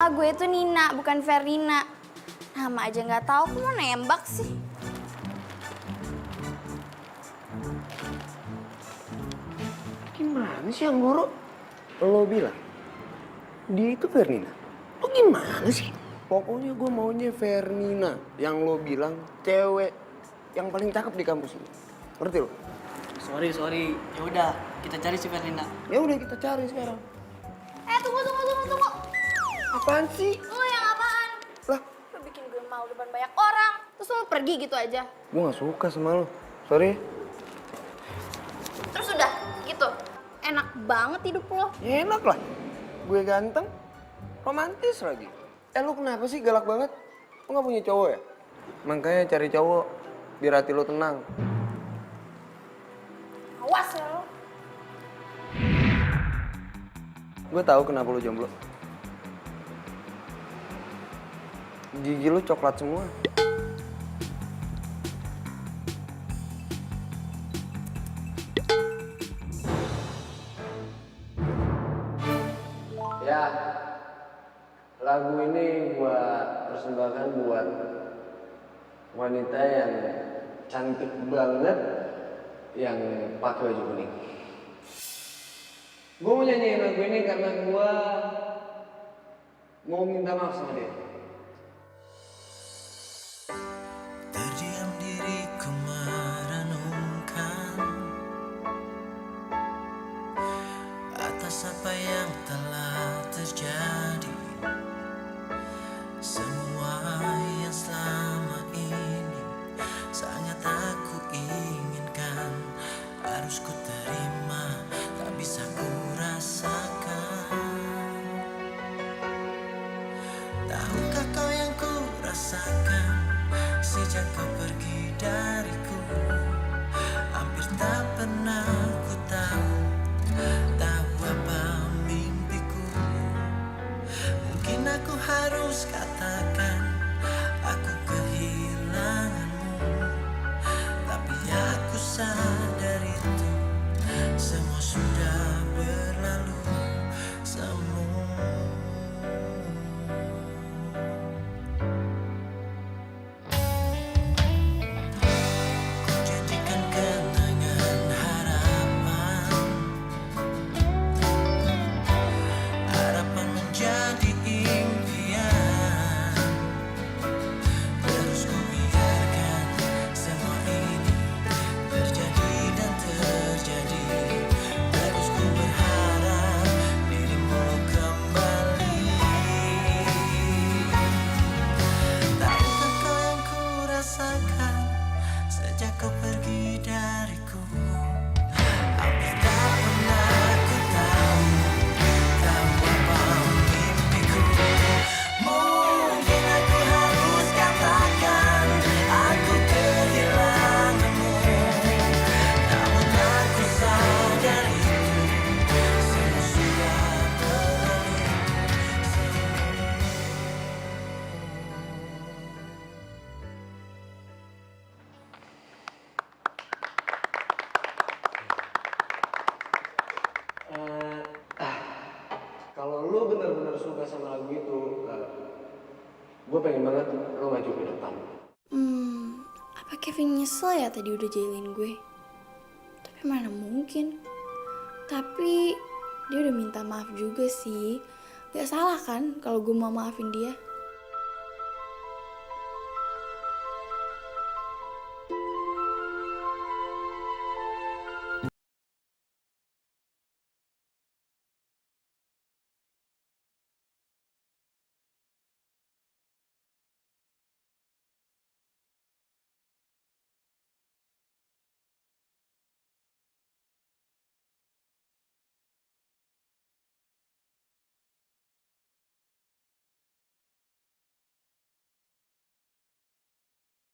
Gue itu Nina, bukan Fernina. Nama aja nggak tahu, kok mau nembak sih? Gimana sih yang guru? Lo bilang dia itu Fernina. Lo gimana sih? Pokoknya gue maunya Fernina. Yang lo bilang cewek yang paling cakep di kampus ini. Ngerti lo? Sorry. Ya udah, kita cari si Ferdinand. Ya udah kita cari sekarang. Tunggu. Apaan sih? Lo yang apaan? Lah, Lo bikin gue malu depan banyak orang. Terus lo pergi gitu aja. gue gak suka sama lo. Sorry. Terus udah, gitu. Enak banget hidup lo. Ya enak lah. Gue ganteng, romantis lagi. Lo kenapa sih galak banget? Lo gak punya cowok ya? Makanya cari cowok biar hati lo tenang. Awas ya lo. Gue tahu kenapa lo jomblo. Gigi lo coklat semua. Ya, lagu ini gua persembahkan buat wanita yang cantik banget yang pakai baju kuning. Gue mau nyanyiin lagu ini karena gua mau minta maaf sama dia. Terdiam diriku merenungkan atas apa yang telah terjadi. Semua yang selama ini sangat aku inginkan, harus ku terima, tak bisa ku rasakan. Tahukah kau yang ku rasakan sejak kau pergi dariku? Hampir tak pernah ku tahu apa mimpiku. Mungkin aku harus katakan aku kehilanganmu, tapi aku sadar itu semua sudah berlalu semua. Jadikan kenangan harapan, harapan menjadi impian. Terus ku biarkan semua ini terjadi dan terjadi. Terus ku berharap dirimu kembali. Tahukah kau yang ku rasakan sejak kau pergi dariku? Hampir tak pernah ku tahu apa mimpiku. Mungkin aku harus katakan aku kehilanganmu, namun aku sadar itu semua sudah berlalu. Kalau lo benar-benar suka sama lagu itu, gue pengen banget lo maju ke depan. Apa Kevin nyesel ya tadi udah jahilin gue? Tapi mana mungkin. Tapi dia udah minta maaf juga sih. Gak salah kan kalau gue mau maafin dia?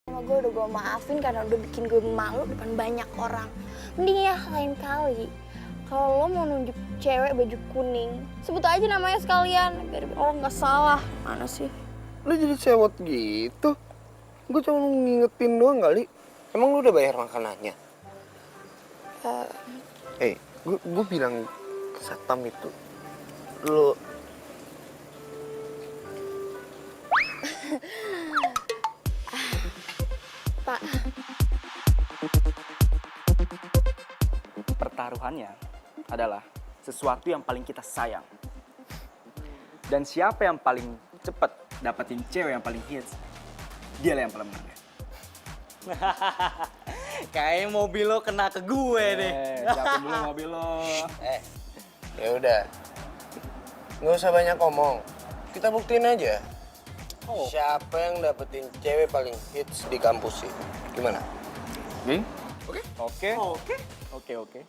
Sama gue udah gue maafin karena udah bikin gue malu depan banyak orang. Mending ya lain kali kalau lo mau nunjuk cewek baju kuning, sebut aja namanya sekalian biar orang nggak salah. Mana sih? Lo jadi sewot gitu? Gue cuma ngingetin doang kali. Emang lo udah bayar makanannya? Gue bilang ke satpam itu, lo Pak, Pertaruhannya adalah sesuatu yang paling kita sayang. Dan siapa yang paling cepet dapetin cewek yang paling hits, dia lah yang paling menang. Kayaknya mobil lo kena ke gue deh. Siapin dulu mobil lo. Ya udah. Nggak usah banyak ngomong. Kita buktiin aja. Siapa yang dapetin cewek paling hits di kampus sih? Gimana? Oke. Oke.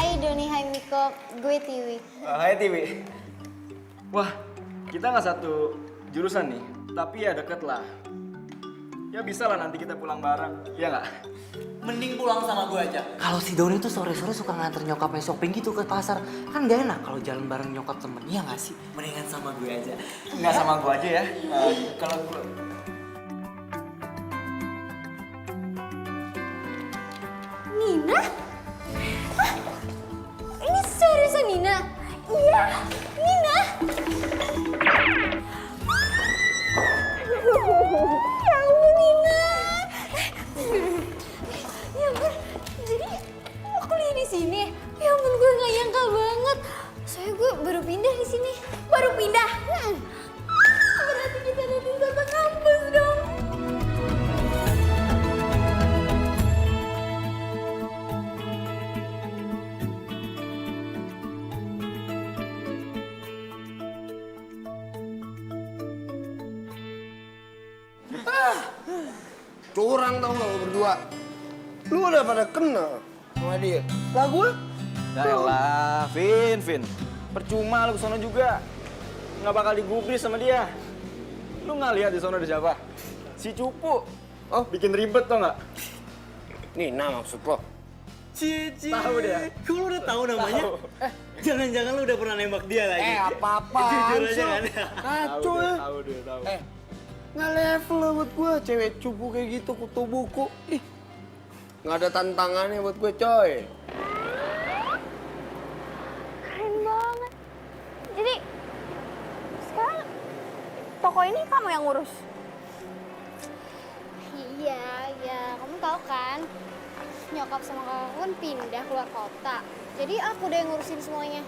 hai Doni, hai Miko, gue Tiwi. Hai Tiwi. Wah, kita nggak satu jurusan nih, tapi ya deket lah. Ya bisa lah nanti kita pulang bareng, ya nggak? Mending pulang sama gue aja. Kalau si Doni tuh sore-sore suka nganter nyokapnya shopping gitu ke pasar. Kan gak enak kalau jalan bareng nyokap temen, iya gak sih? Mendingan sama gue aja. Nggak sama gua aja ya. Kalau gua... Nina? Hah? Ini seriusan Nina? Iya, Nina. Ya ampun Nina. Ya ampun, jadi lo kuliah di sini? Ya ampun, gue gak nyangka banget. Soalnya gue baru pindah di sini. Baru pindah? Berarti kita nanti satu kampus dong. Curang tau gak lo berdua? Lu udah pada kenal sama dia. Lah gue? Ya elah, Vin. Percuma lu kesana juga. Nggak bakal digubris sama dia. Lu nggak lihat di sana ada siapa? Si Cupu. Oh, bikin ribet tau nggak? Nina maksud lo? Cici. Tahu dia. Kok lu udah tahu namanya? Tahu. Jangan-jangan lu udah pernah nembak dia lagi. Apa-apaan Jujur aja sih? kan? Kacau ya. Tahu dia, tahu. Nggak level lah buat gue. Cewek cupu kayak gitu, kutu buku. Ih, nggak ada tantangannya buat gue coy. Keren banget. Jadi sekarang toko ini kamu yang ngurus? Iya, kamu tahu kan? Nyokap sama kakak kan pindah keluar kota. Jadi aku deh yang ngurusin semuanya.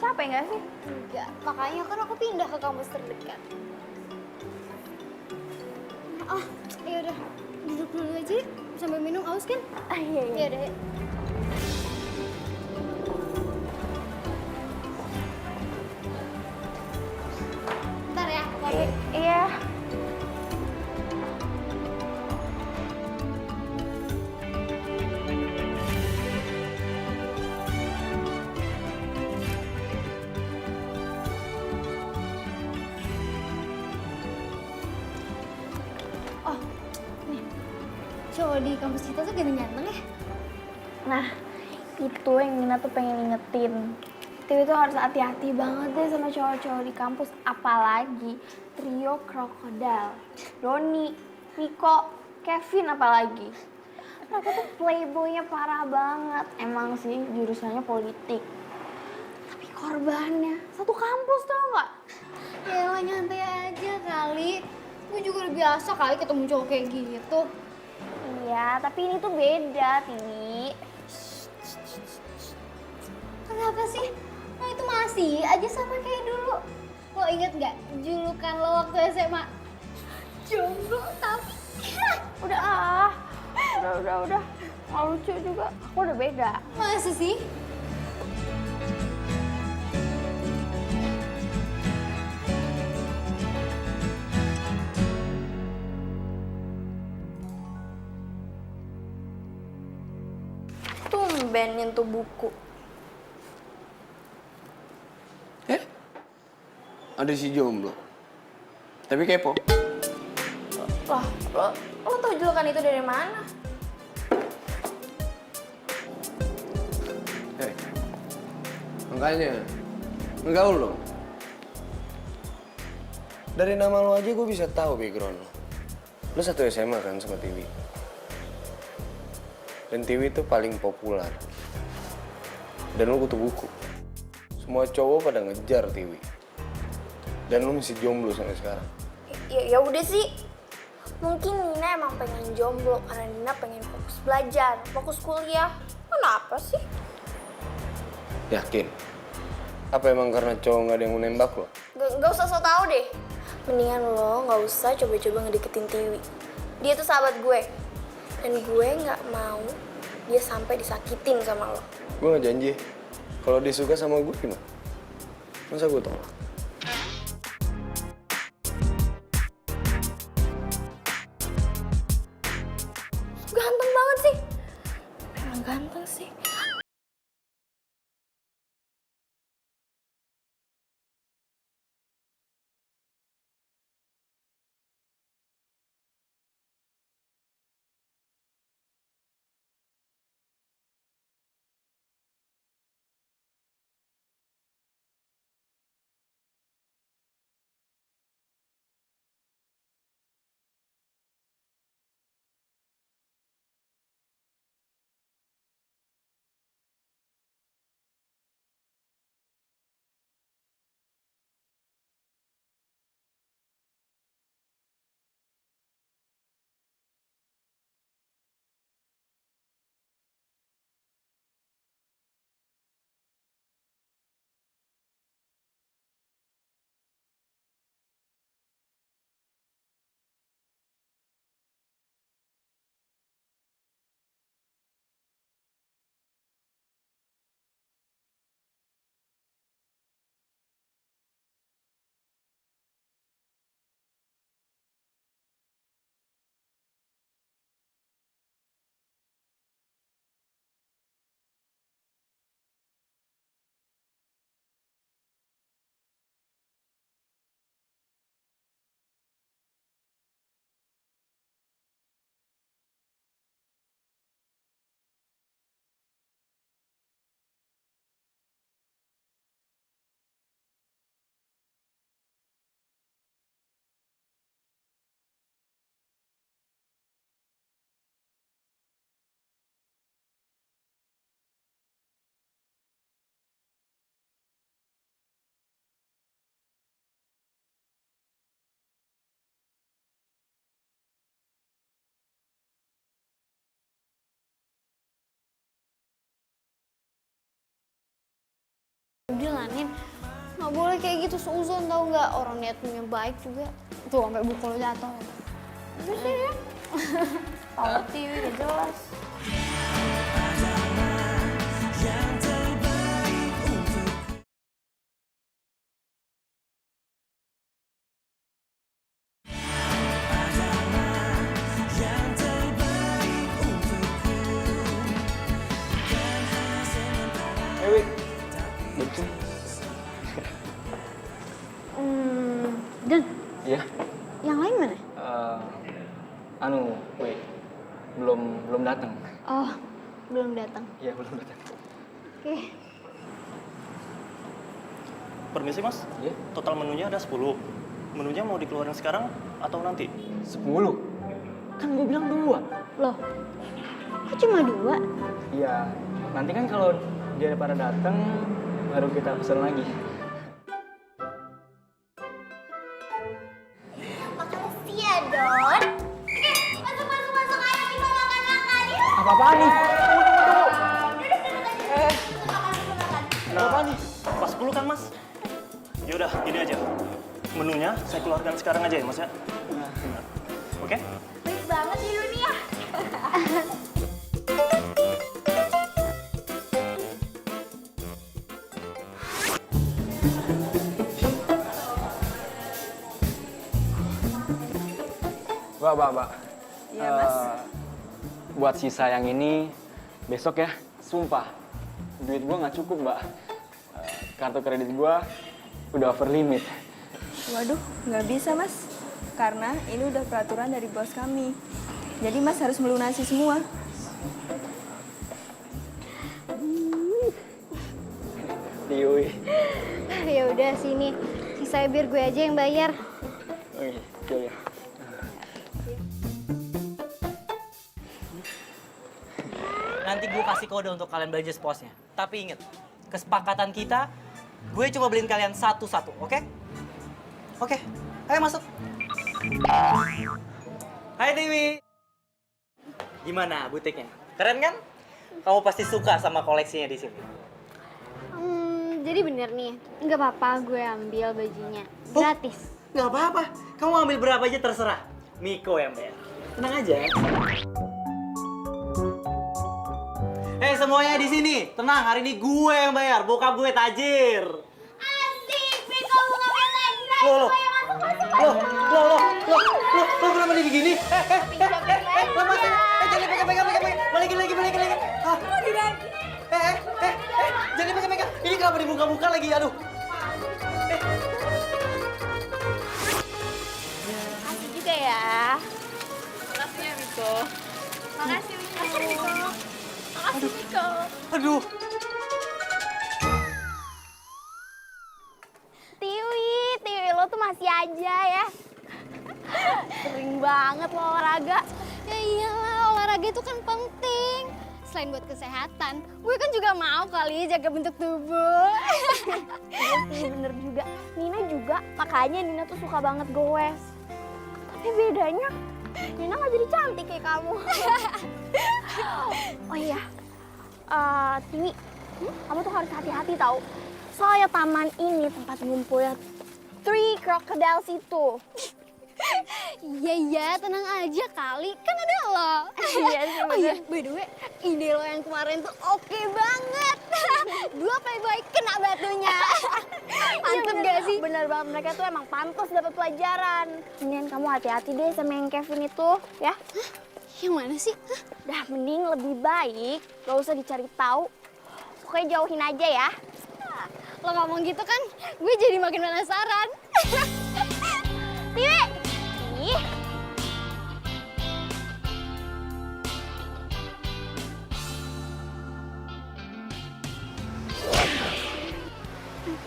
Capek nggak sih? Enggak, makanya kan aku pindah ke kampus terdekat. Oh, ya udah. Duduk dulu aja yuk. Sambil minum aus kan? Iya, Ya udah. Yuk. Bentar ya, kopi. Iya. Oh, nih. Cowok di kampus kita tuh ganteng-ganteng ya? Nah, itu yang Nina tuh pengen ingetin. Tiwi tuh harus hati-hati banget deh sama cowok-cowok di kampus. Apalagi trio krokodil. Doni, Niko, Kevin apalagi. Mereka tuh playboynya parah banget. Emang sih jurusannya politik. Tapi korbannya satu kampus tau nggak? Ya lah nyantai aja kali. Gue juga udah biasa kali ketemu cowok kayak gitu. Iya, tapi ini tuh beda, Tiwi. Kenapa sih? Lo itu masih aja sama kayak dulu. Lo inget gak julukan lo waktu SMA? Jomblo tapi Udah ah. Udah. Nggak lucu juga. Aku udah beda. masa sih? Tumben nyentuh buku. Ada si jomblo. Tapi kepo. Lah, lo tau julukan itu dari mana? Makanya, enggak lo. Dari nama lo aja gue bisa tahu background lo. Lo satu SMA kan sama Tiwi. Dan Tiwi itu paling populer. Dan lo kutu buku. Semua cowok pada ngejar Tiwi. Dan lo masih jomblo sampai sekarang. Ya udah sih. Mungkin Nina emang pengen jomblo karena Nina pengen fokus belajar, fokus kuliah. Kenapa sih? Yakin? Apa emang karena cowok nggak ada yang mau nembak lo? Gak usah so tau deh. Mendingan lo gak usah coba-coba ngedeketin Tiwi. Dia tuh sahabat gue. Dan gue gak mau dia sampai disakitin sama lo. Gue nggak janji. Kalau dia suka sama gue gimana? Masa gue tolak? Ganteng banget sih. Emang ganteng sih. Udah lah, Nin. Nggak boleh kayak gitu seuzon tau nggak? Orang niatnya baik juga. Tuh sampai buku lo jatuh. Udah sih ya. Tahu TV udah jelas. Wih, lucu. Dan Iya. yang lain mana? Wih, belum datang. Oh, belum datang. Iya, belum datang. Oke. Permisi mas, Iya. total menunya ada 10. Menunya mau dikeluarin sekarang atau nanti? 10. Kan gue bilang 2. Loh, kok cuma 2? Iya, nanti kan kalau dia pada datang baru kita pesen lagi. Makasih ya, Don. Oke, masuk. Ayo kita makan-makan. Yuk. Apa-apaan nih? Apa nih? Pas 10 kan mas? Yaudah, gini aja. Menunya saya keluarkan sekarang aja ya mas ya. Oke? Baik banget sih lu nih ya. Mbak. Iya, Mas. Buat sisa yang ini, besok ya, sumpah. Duit gua nggak cukup, Mbak. Kartu kredit gua udah over limit. Waduh, nggak bisa mas. Karena ini udah peraturan dari bos kami. Jadi mas harus melunasi semua. Tiwi. Ya udah sini, sisanya biar gue aja yang bayar. Oke, ya. Nanti gue kasih kode untuk kalian belanja sepuasnya. Tapi inget, kesepakatan kita, gue coba beliin kalian satu-satu, oke? Oke, ayo masuk. Hai Dewi. Gimana butiknya? Keren kan? Kamu pasti suka sama koleksinya di sini. Jadi bener nih, nggak apa-apa gue ambil bajunya. Gratis. Nggak apa-apa, kamu ambil berapa aja terserah. Miko yang bayar. Tenang aja. Semuanya di sini, tenang. Hari ini gue yang bayar. Bokap gue tajir. Asik, Miko buka pelan. Loh, kenapa dia begini? Lama, jangan pegang. Balikin lagi. Ah. Jangan pegang. Ini kenapa dibuka-buka lagi? Aduh. Asik juga ya. Makasih ya, Miko. Makasih, Miko. Aduh. Tiwi, lo tuh masih aja ya. Sering banget lo olahraga. Ya iyalah, olahraga itu kan penting. Selain buat kesehatan, gue kan juga mau kali jaga bentuk tubuh. Iya sih, bener juga. Nina juga, makanya Nina tuh suka banget goes. Tapi bedanya, Nina nggak jadi cantik kayak kamu. Oh iya, Tiwi, kamu tuh harus hati-hati tahu. Soalnya taman ini tempat ngumpulnya 3 crocodiles itu. Iya, tenang aja kali. Kan ada lo. Iya sih, Oh iya, by the way, ide lo yang kemarin tuh oke banget. 2 playboy kena batunya. Mantep Iya, gak sih? Bener banget, mereka tuh emang pantas dapat pelajaran. Mendingan kamu hati-hati deh sama yang Kevin itu, ya. Yang mana sih? Hah? Dah, mending lebih baik gak usah dicari tahu. Pokoknya jauhin aja ya. Lo ngomong gitu kan, gue jadi makin penasaran. Tiwi! Ih,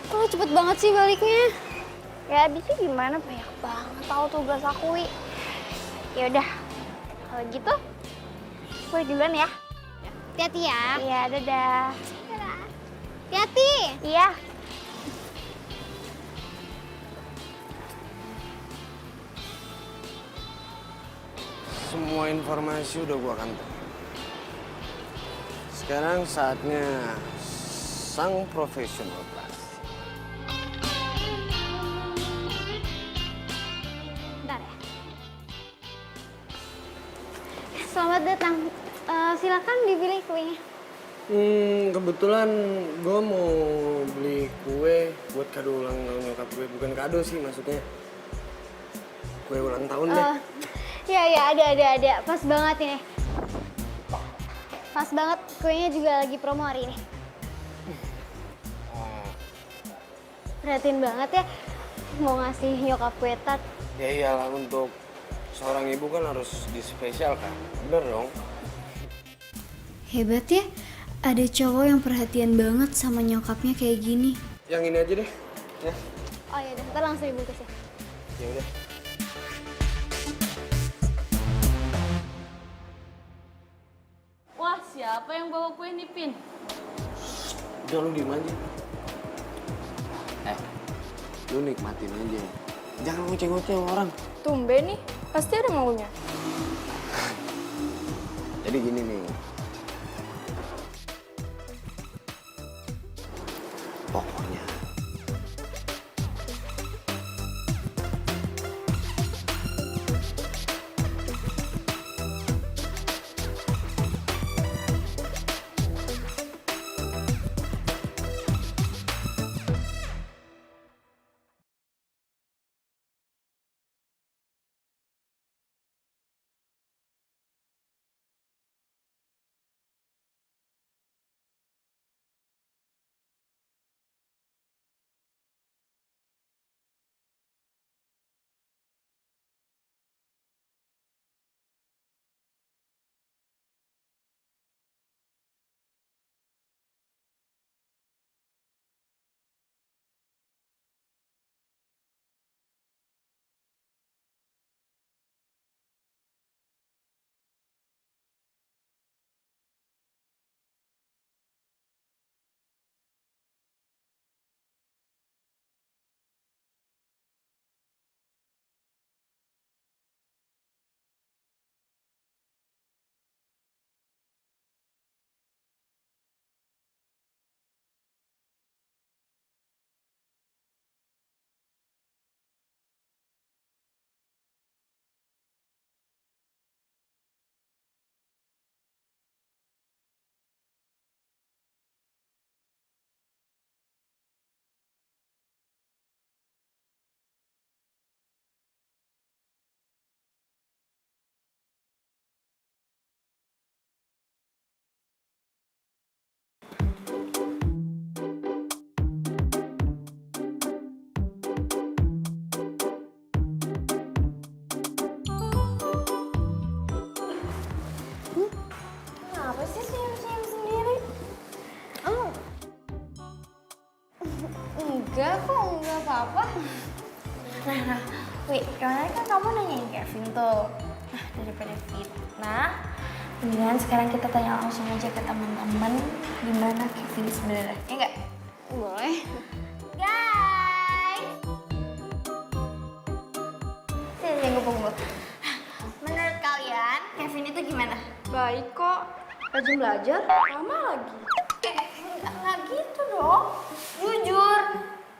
Kok lo cepet banget sih baliknya? ya abisnya gimana? Banyak banget tahu tugas aku, Wi. Ya udah, kalau gitu, gue duluan ya. Hati-hati ya. Iya, dadah. Hati-hati. Iya. Semua informasi udah gua kantor. Sekarang saatnya sang profesional kelas. Bentar ya. selamat datang. Silakan dipilih kuenya. Kebetulan gue mau beli kue buat kado ulang tahun nyokap gue. Bukan kado sih maksudnya. Kue ulang tahun deh. Ya, ada. Pas banget ini. Pas banget, kuenya juga lagi promo hari ini. Perhatiin banget ya, mau ngasih nyokap kue tart. Ya iyalah, untuk seorang ibu kan harus dispesial kan. Bener dong. Hebat ya, ada cowok yang perhatian banget sama nyokapnya kayak gini. Yang ini aja deh. Ya. Oh ya udah, ntar langsung dibungkus ya. Ya udah. Wah, siapa yang bawa kue nih, Pin? Udah lu diem aja. Lu nikmatin aja. Jangan ngoceh-ngoceh sama orang. Tumben nih, pasti ada maunya. Jadi gini nih. Pokoknya Kenapa sih senyum-senyum sendiri? Oh. Enggak kok, enggak apa-apa. Nah, Wi, kemarin kan kamu nanyain Kevin tuh. Nah, daripada fitnah, mendingan sekarang kita tanya langsung aja ke teman-teman gimana Kevin sebenarnya. Ya enggak? Boleh. Guys! Sini, kumpul. Menurut kalian, Kevin itu gimana? Baik kok. Rajin belajar, lama lagi. Nggak gitu dong. Jujur,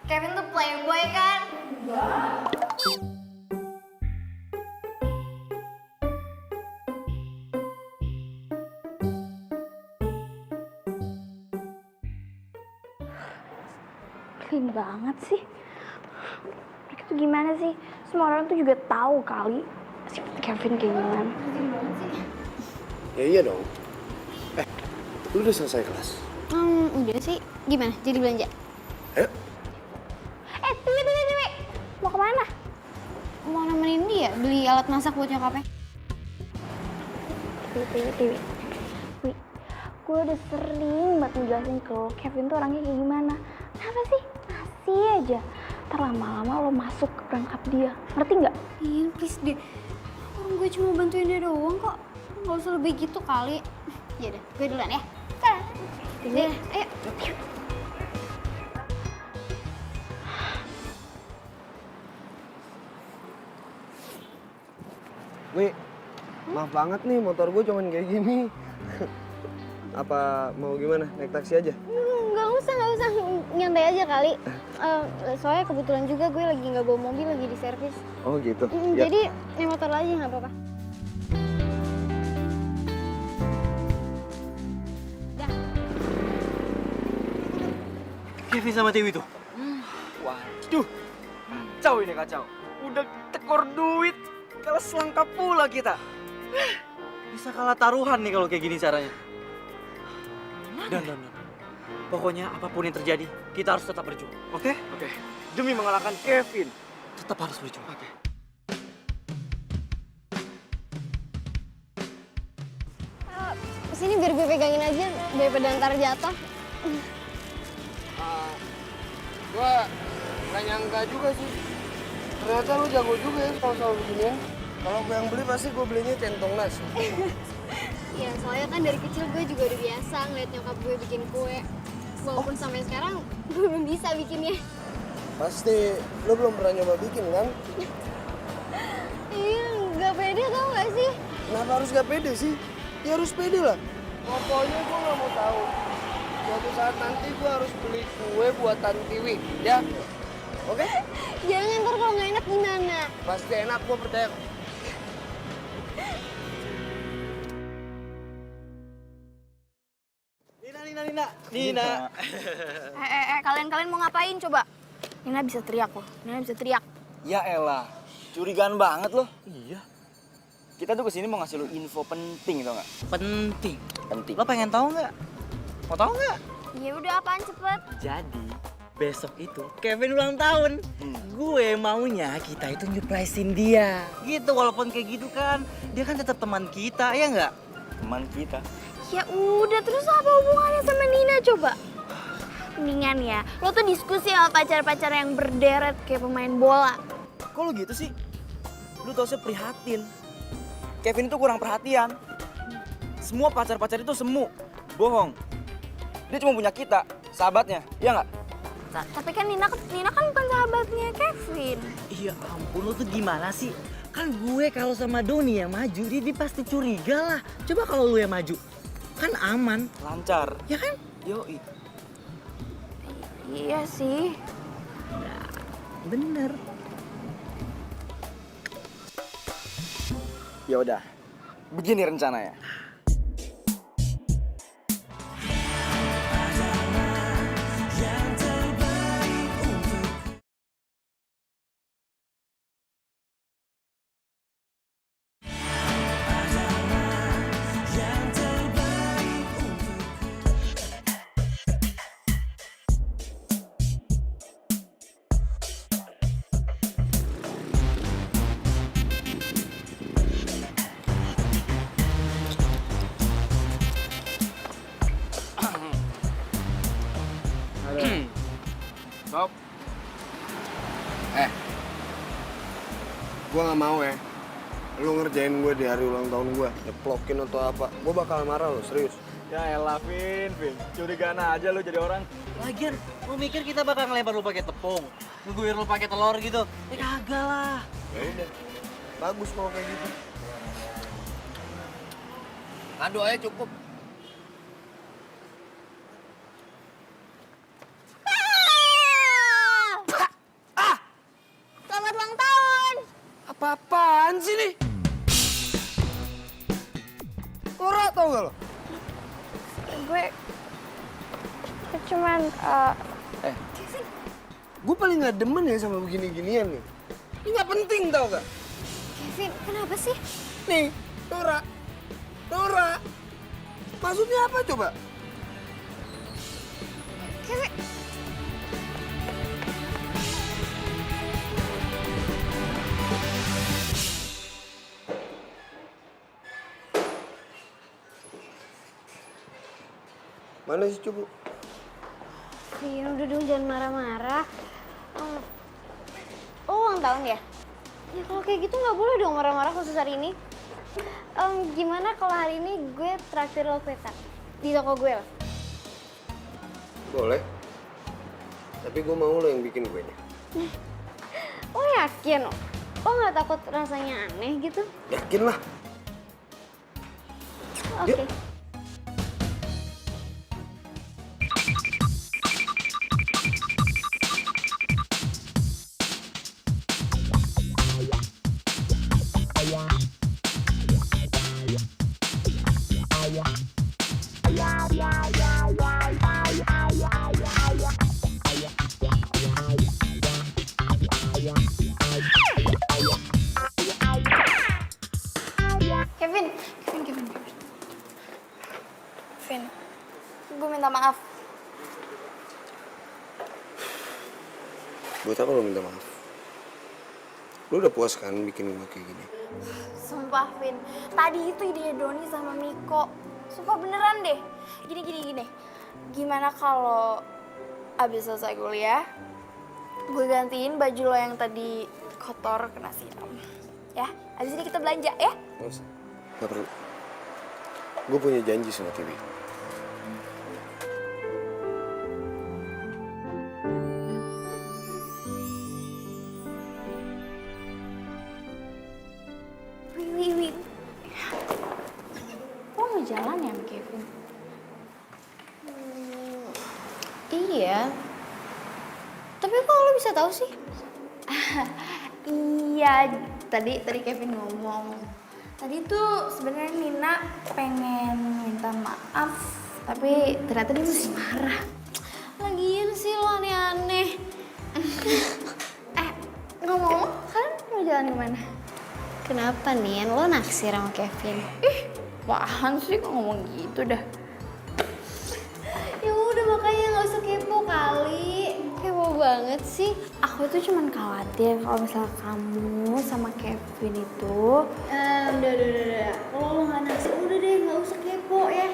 Kevin tuh playboy kan? Clean banget sih. Mereka tuh gimana sih? Semua orang tuh juga tahu kali sifat Kevin kayak gimana. ya iya dong. Lu udah selesai kelas? Udah sih. Gimana? Jadi belanja? Ayo. Tunggu. Mau kemana? Mau nemenin dia beli alat masak buat nyokapnya. Tiwi. Wi, gue udah sering banget ngejelasin ke lo, Kevin tuh orangnya kayak gimana. Kenapa sih? Masih aja. Ntar lama-lama lo masuk ke perangkap dia. Ngerti nggak? Iya, please deh. Orang gue cuma bantuin dia doang kok. Gak usah lebih gitu kali. Yaudah, gue duluan ya. Tiwi, Ayo. Wi, maaf banget nih motor gue cuman kayak gini. Apa mau gimana? Naik taksi aja? Nggak usah. Nyantai aja kali. Soalnya kebetulan juga gue lagi nggak bawa mobil, lagi di servis. Oh gitu. Ya. Jadi naik motor aja nggak apa-apa. Kevin sama Dewi tuh. Waduh, kacau ini kacau. Udah tekor duit, kalah selangkap pula kita. Bisa kalah taruhan nih kalau kayak gini caranya. Dan. Pokoknya apapun yang terjadi, kita harus tetap berjuang, oke? Oke, demi mengalahkan Kevin. Tetap harus berjuang. Oke. Sini biar gue pegangin aja daripada ntar jatuh. Gue nggak nyangka juga sih. Ternyata lu jago juga ya soal beginian. Kalau gue yang beli pasti gue belinya centong nasi. Ya soalnya kan dari kecil gue juga udah biasa ngeliat nyokap gue bikin kue. Walaupun sampai sekarang gue belum bisa bikinnya. Pasti lu belum pernah nyoba bikin kan? Iya, nggak pede tau gak sih? Kenapa harus gak pede sih? Ya harus pede lah. Pokoknya gue gak mau tahu. Suatu saat nanti gue harus beli kue buatan Tiwi, ya? Oke? Jangan ntar kalau nggak enak gimana? Pasti enak, gue percaya. Nina. Kalian mau ngapain coba? Nina bisa teriak loh. Nina bisa teriak. Ya elah, curigaan banget loh. Iya. Kita tuh kesini mau ngasih lu info penting tau nggak? Penting. Penting. Lo pengen tahu nggak? Mau tahu nggak? Ya udah apaan cepet? Jadi besok itu Kevin ulang tahun. Gue maunya kita itu nyuplaisin dia. Gitu walaupun kayak gitu kan, dia kan tetap teman kita, ya nggak? Teman kita. Ya udah terus apa hubungannya sama Nina coba? Mendingan ya, lo tuh diskusi sama pacar-pacar yang berderet kayak pemain bola. Kok lu gitu sih? Lu tau saya prihatin. Kevin itu kurang perhatian. Semua pacar-pacar itu semu. Bohong. Dia cuma punya kita, sahabatnya. Iya nggak? Tapi kan Nina kan bukan sahabatnya Kevin. Iya ampun, lo tuh gimana sih? Kan gue kalau sama Doni yang maju, dia pasti curiga lah. Coba kalau lu yang maju, kan aman. Lancar. Ya kan? Yoi. Iya sih. Bener. Ya udah. Begini rencananya. Stop. Gue gak mau ya. Lu ngerjain gue di hari ulang tahun gue. Nyeplokin atau apa. Gue bakal marah lo, serius. Ya elah, Vin. Curigaan aja lu jadi orang. Lagian, lu mikir kita bakal ngelempar lu pakai tepung, ngeguir lu pakai telur gitu? Ya kagak lah. Ya udah. Bagus kalau kayak gitu. Kado aja cukup. Selamat ulang tahun. Apa-apaan sih nih? Norak tau gak lo? Gue cuman Gue paling gak demen ya sama begini-ginian nih. Ini gak penting tau gak? Kevin, kenapa sih? Nih, Nora. Maksudnya apa coba? Kevin, Mana sih Cupu? Vin, udah dong jangan marah-marah. Oh, ulang tahun ya? Ya kalau kayak gitu nggak boleh dong marah-marah khusus hari ini. Gimana kalau hari ini gue traktir lo kue-tart di toko gue lah? Boleh. Tapi gue mau lo yang bikin kuenya. Oh yakin? Lo nggak takut rasanya aneh gitu? Yakin lah. Oke. Vin, gue minta maaf. Buat apa lo minta maaf? Lo udah puas kan bikin gue kayak gini? Sumpah, Vin. Tadi itu ide Doni sama Miko. Sumpah beneran deh. Gini. Gimana kalau abis selesai kuliah, gue gantiin baju lo yang tadi kotor kena siram. Ya, abis ini kita belanja ya? Gak usah. Gak perlu. Gue punya janji sama Tiwi. Wih. Lo mau jalan ya sama Kevin? Iya. Tapi kok lo bisa tahu sih? Iya, tadi Kevin ngomong. Tadi tuh sebenarnya Nina pengen minta maaf, tapi ternyata dia masih marah. Lagian sih lo aneh-aneh. Ngomong, kalian mau jalan kemana? Kenapa nih? Lo naksir sama Kevin? Apaan sih kok ngomong gitu dah? Ya udah makanya nggak usah kepo kali. Kepo banget sih. Aku tuh cuman khawatir kalau misalnya kamu sama Kevin itu Udah. Kalau lo nggak naksir, udah deh nggak usah kepo ya.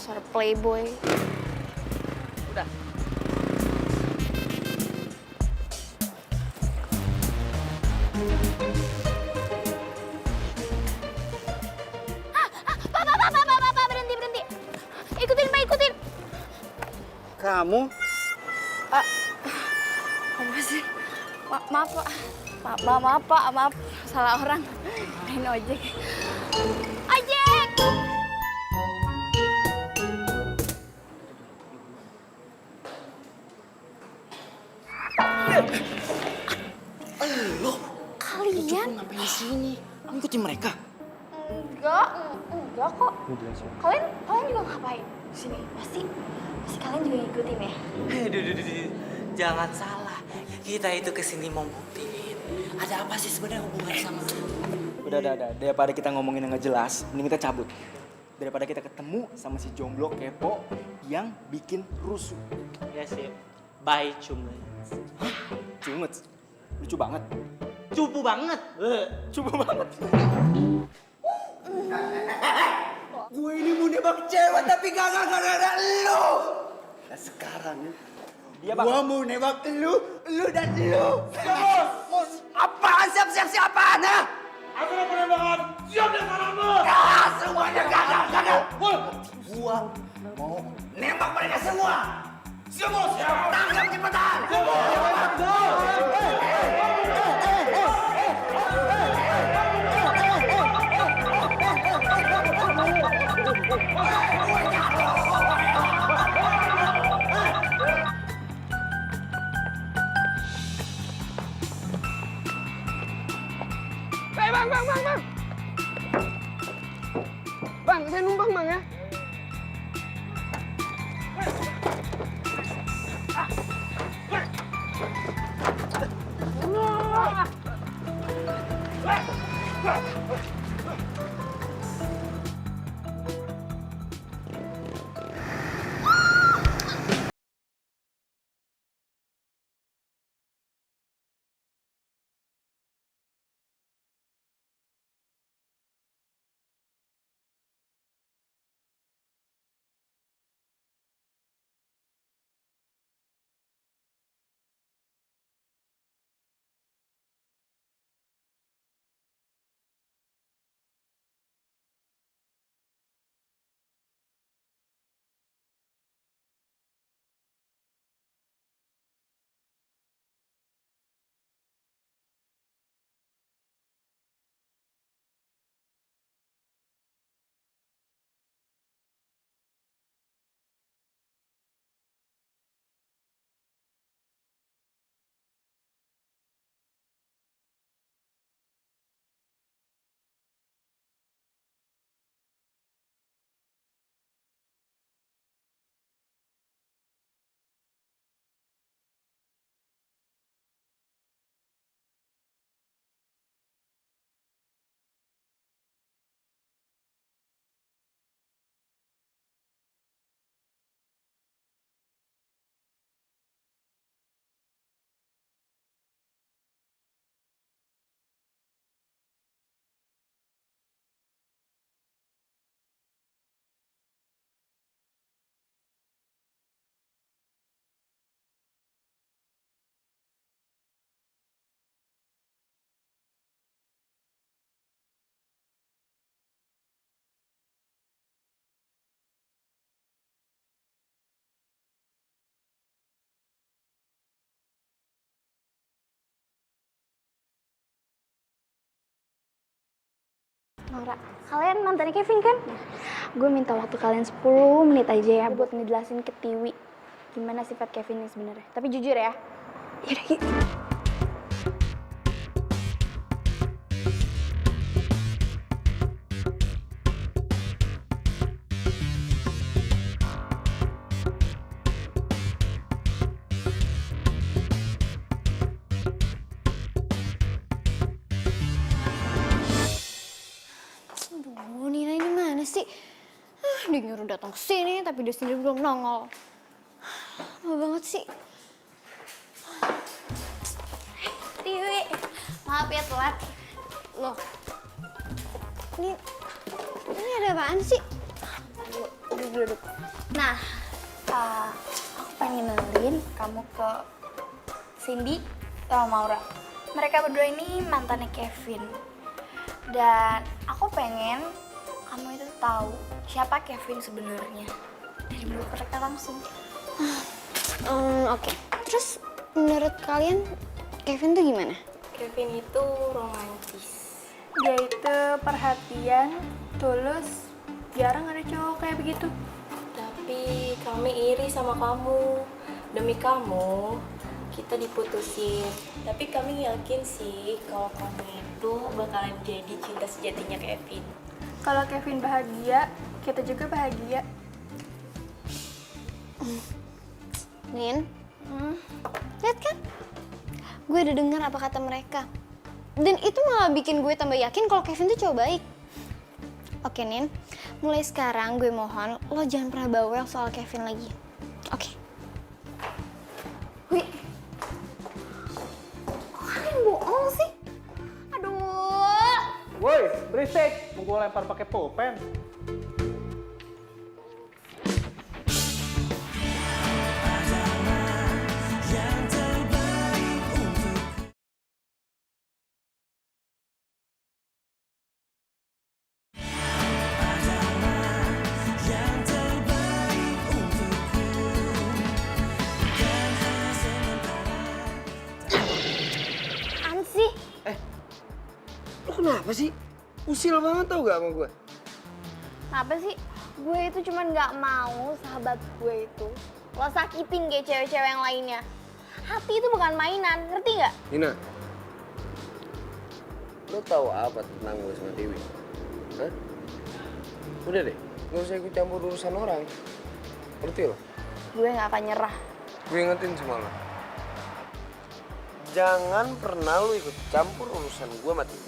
Suara playboy. Udah. Pak, berhenti. Ikutin, Pak, ikutin. Kamu? Apa sih? Maaf Pak. Maaf Pak, maaf. Salah orang. Ini ojek. Ojek! Lo, Kalian? ngapain di sini? Ngikutin mereka? Enggak kok. Kalian juga ngapain di sini? Pasti kalian juga ngikutin ya? Duh. Jangan salah. Kita itu kesini mau buktiin. Ada apa sih sebenarnya hubungan sama Udah. Daripada kita ngomongin yang nggak jelas, mending kita cabut. Daripada kita ketemu sama si jomblo kepo yang bikin rusuh. Ya sih. Bye cuma. Cunget. Lucu banget. Cupu banget. Cupu banget. Gue ini mau nembak cewek tapi gak ada lu. Nah sekarang Dia gua mau nembak lu dan lu. Apaan siap-apaan ha? Aku mau penembakan. Siap dan salahmu. Semuanya gagal. Gua mau nembak mereka semua. Semua siap. Tangkap cepetan. Bang, saya numpang bang ya. Nora, kalian mantannya Kevin kan? Gue minta waktu kalian 10 menit aja ya buat ngejelasin ke Tiwi gimana sifat Kevin ini sebenarnya. Tapi jujur ya. Yaudah, yuk. Aduh, Nina ini mana sih? Dia nyuruh datang ke sini, tapi dia sendiri belum nongol. Lama banget sih. Tiwi, maaf ya telat. Loh, ini ada apaan sih? Duduk. Nah, aku pengen kenalin kamu ke Cindy sama Maura. Mereka berdua ini mantannya Kevin. Dan aku pengen kamu itu tahu siapa Kevin sebenarnya dari mulut mereka langsung. Oke. Terus menurut kalian Kevin tuh gimana? Kevin itu romantis. Dia itu perhatian, tulus, jarang ada cowok kayak begitu. Tapi kami iri sama kamu. Demi kamu, kita diputusin. Tapi kami yakin sih kalau kamu itu bakalan jadi cinta sejatinya Kevin. Kalau Kevin bahagia, kita juga bahagia. Nin, lihat kan? Gue udah dengar apa kata mereka. Dan itu malah bikin gue tambah yakin kalau Kevin tuh cowok baik. Oke, Nin. Mulai sekarang gue mohon lo jangan pernah bawel soal Kevin lagi. Oke. Wih. Kok kalian bohong sih? Aduh. Woi, berisik. Mau gue lempar pakai pulpen. Apaan sih? Lo kenapa sih? Usil banget tau gak sama gue? Apa sih? Gue itu cuman nggak mau sahabat gue itu lo sakitin kayak cewek-cewek yang lainnya. Hati itu bukan mainan, ngerti nggak? Nina, lo tahu apa tentang gue sama Dewi? Hah? Udah deh, gak usah ikut campur urusan orang. Ngerti lo? Gue nggak akan nyerah. Gue ingetin sama lo. Jangan pernah lo ikut campur urusan gue sama Dewi.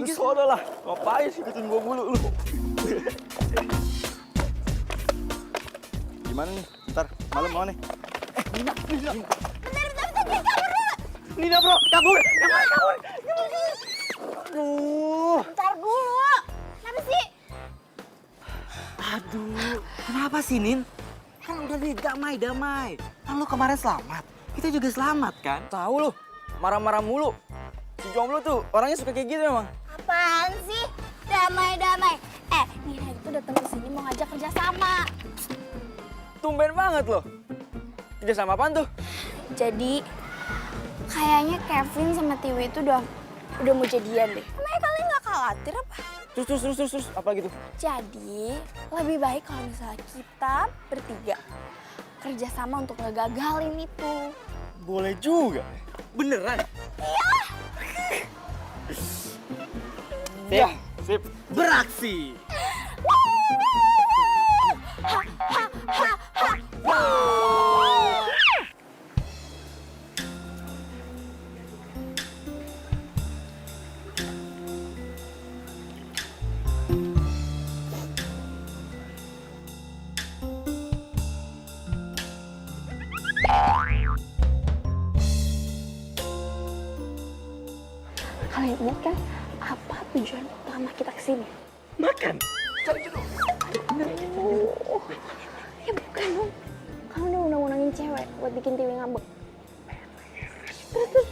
Lu sono lah, ngapain sih ikutin gua mulu lu? Gimana nih? Ntar malam mau nih? Nina bro, kabur! Kabur! Aduh, Bentar dulu. Kenapa sih? Aduh, kenapa sih, Nin? Kan udah nih, damai. Kan lu kemarin selamat. Kita juga selamat, kan? tahu lu, marah-marah mulu. Si jomblo tuh orangnya suka kayak gitu emang. Apaan sih? Damai. Nina itu datang ke sini mau ngajak kerja sama. Tumben banget loh. Kerja sama apaan tuh? Jadi kayaknya Kevin sama Tiwi itu udah mau jadian deh. Emangnya kalian nggak khawatir apa? Terus, apa gitu? Jadi lebih baik kalau misalnya kita bertiga kerja sama untuk ngegagalin itu. Boleh juga. Beneran? Iya. Sip. Beraksi! Kalian ingat kan apa tujuan utama kita kesini? Makan! Ya bukan dong. Kamu udah undang-undangin cewek buat bikin Tiwi ngambek. Terus.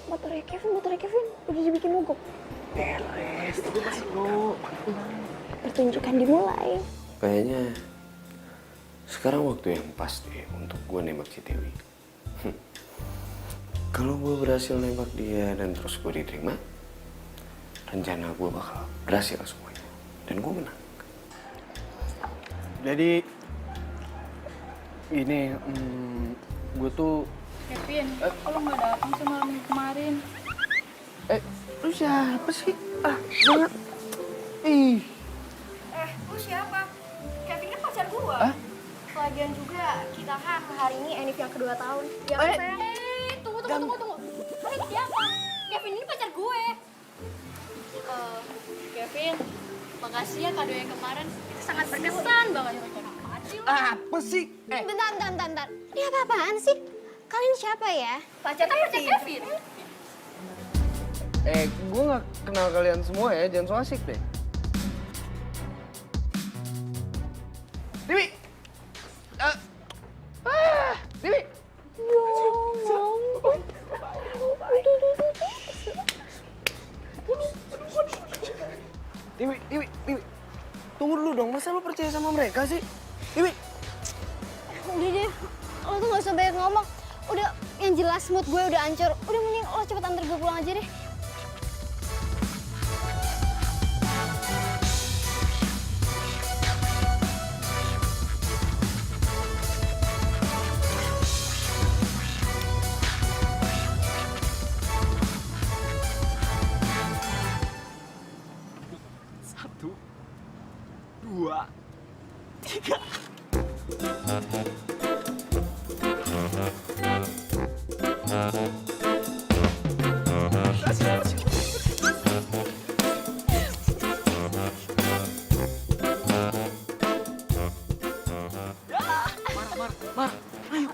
Motornya Kevin udah dibikin mogok. Pertunjukan dimulai. Kayaknya sekarang waktu yang pas deh untuk gue nembak si Dewi. Kalau gue berhasil nembak dia dan terus gue diterima, rencana gue bakal berhasil semuanya. Dan gue menang. Jadi ini gue tuh Kevin, kok lo nggak datang sih malam minggu kemarin? Lu siapa sih? Jangan. Ih. Lu siapa? Kevin kan pacar gua. Lagian juga kita kan hari ini Enif yang kedua tahun. Ya kan, sayang? Tunggu. Kalian siapa? Kevin ini pacar gue. Kevin, makasih ya kado yang kemarin. Itu sangat berkesan banget. apa sih? Bentar. Ini apa-apaan sih? Kalian siapa ya? Pacar Kevin. Gue gak kenal kalian semua ya, jangan so asik deh. Dewi! Dewi! Dewi. Tunggu dulu dong, masa lo percaya sama mereka sih? Dewi. Udah deh, lo tuh gak usah banyak ngomong. Udah, yang jelas mood gue udah hancur. Udah mending lo cepet antar gue pulang aja deh. Satu, dua, tiga. Mar, ayo.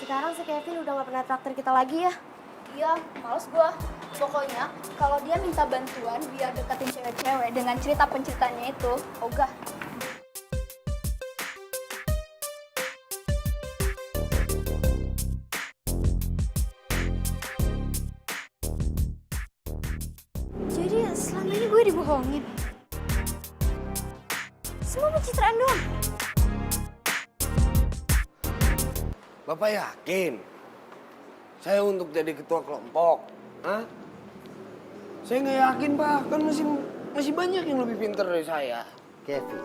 Sekarang si Kevin udah gak pernah traktir kita lagi ya. Iya, males gua. Pokoknya kalau dia minta bantuan biar deketin cewek-cewek dengan cerita penceritanya itu, ogah. Jadi ya selama ini gue dibohongin. Semua pencitraan doang. Bapak yakin saya untuk jadi ketua kelompok? Hah? Saya nggak yakin, Pak. Kan masih banyak yang lebih pintar dari saya. Kevin,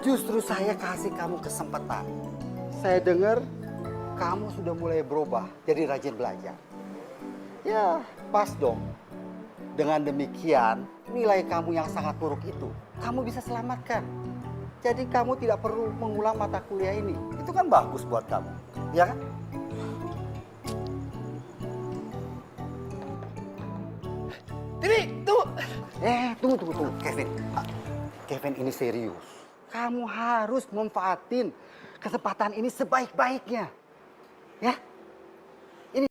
justru saya kasih kamu kesempatan. Saya dengar kamu sudah mulai berubah jadi rajin belajar. Ya, pas dong. Dengan demikian, nilai kamu yang sangat buruk itu, kamu bisa selamatkan. Jadi kamu tidak perlu mengulang mata kuliah ini. Itu kan bagus buat kamu, ya kan? Dewi, tunggu. Tunggu, Kevin. Kevin ini serius. Kamu harus manfaatin kesempatan ini sebaik-baiknya. Ya? Ini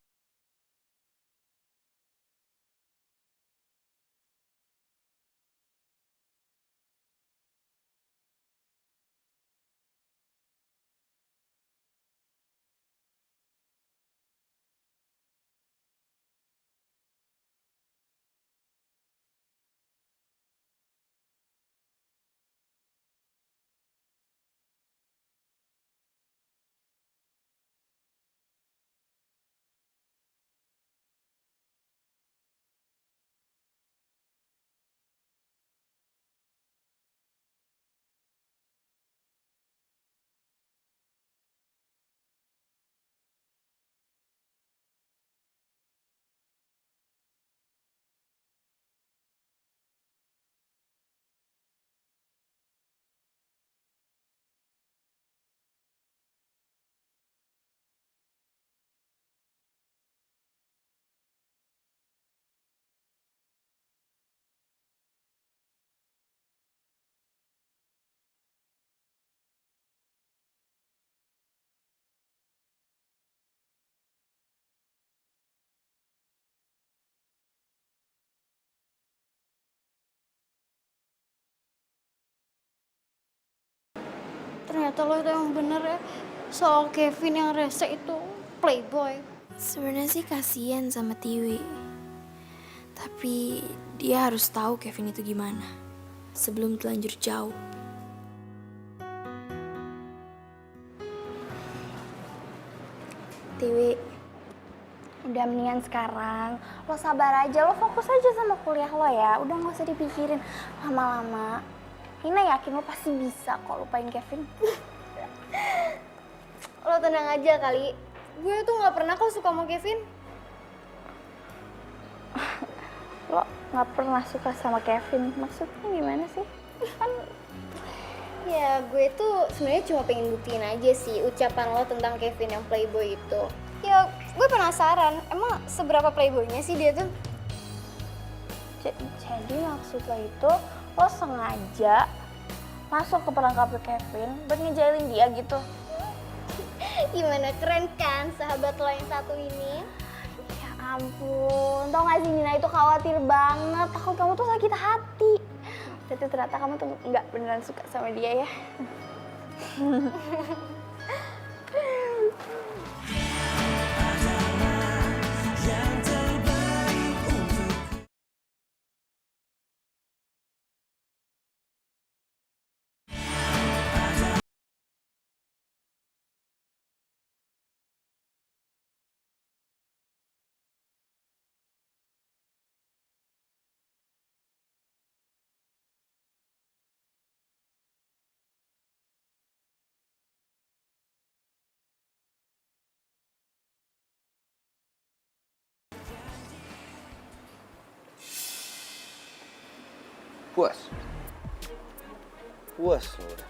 Ternyata lo itu yang bener ya. Soal Kevin yang rese itu playboy. Sebenarnya sih kasihan sama Tiwi. Tapi dia harus tahu Kevin itu gimana sebelum terlanjur jauh. Tiwi, udah mendingan sekarang lo sabar aja, lo fokus aja sama kuliah lo ya. Udah gak usah dipikirin lama-lama. Nina yakin lo pasti bisa kok lupain Kevin. Lo tenang aja kali. Gue tuh gak pernah kok suka sama Kevin. Lo gak pernah suka sama Kevin? Maksudnya gimana sih? Kan Ya gue tuh sebenarnya cuma pengen buktiin aja sih ucapan lo tentang Kevin yang playboy itu. Ya gue penasaran, emang seberapa playboynya sih dia tuh? jadi maksud lo itu lo sengaja masuk ke perangkap Kevin buat ngejailin dia gitu? Gimana, keren kan sahabat lo yang satu ini? Ya ampun, tau gak sih Nina itu khawatir banget, takut kamu tuh sakit hati. Tapi ternyata kamu tuh nggak beneran suka sama dia ya. Puas? Puas lo udah?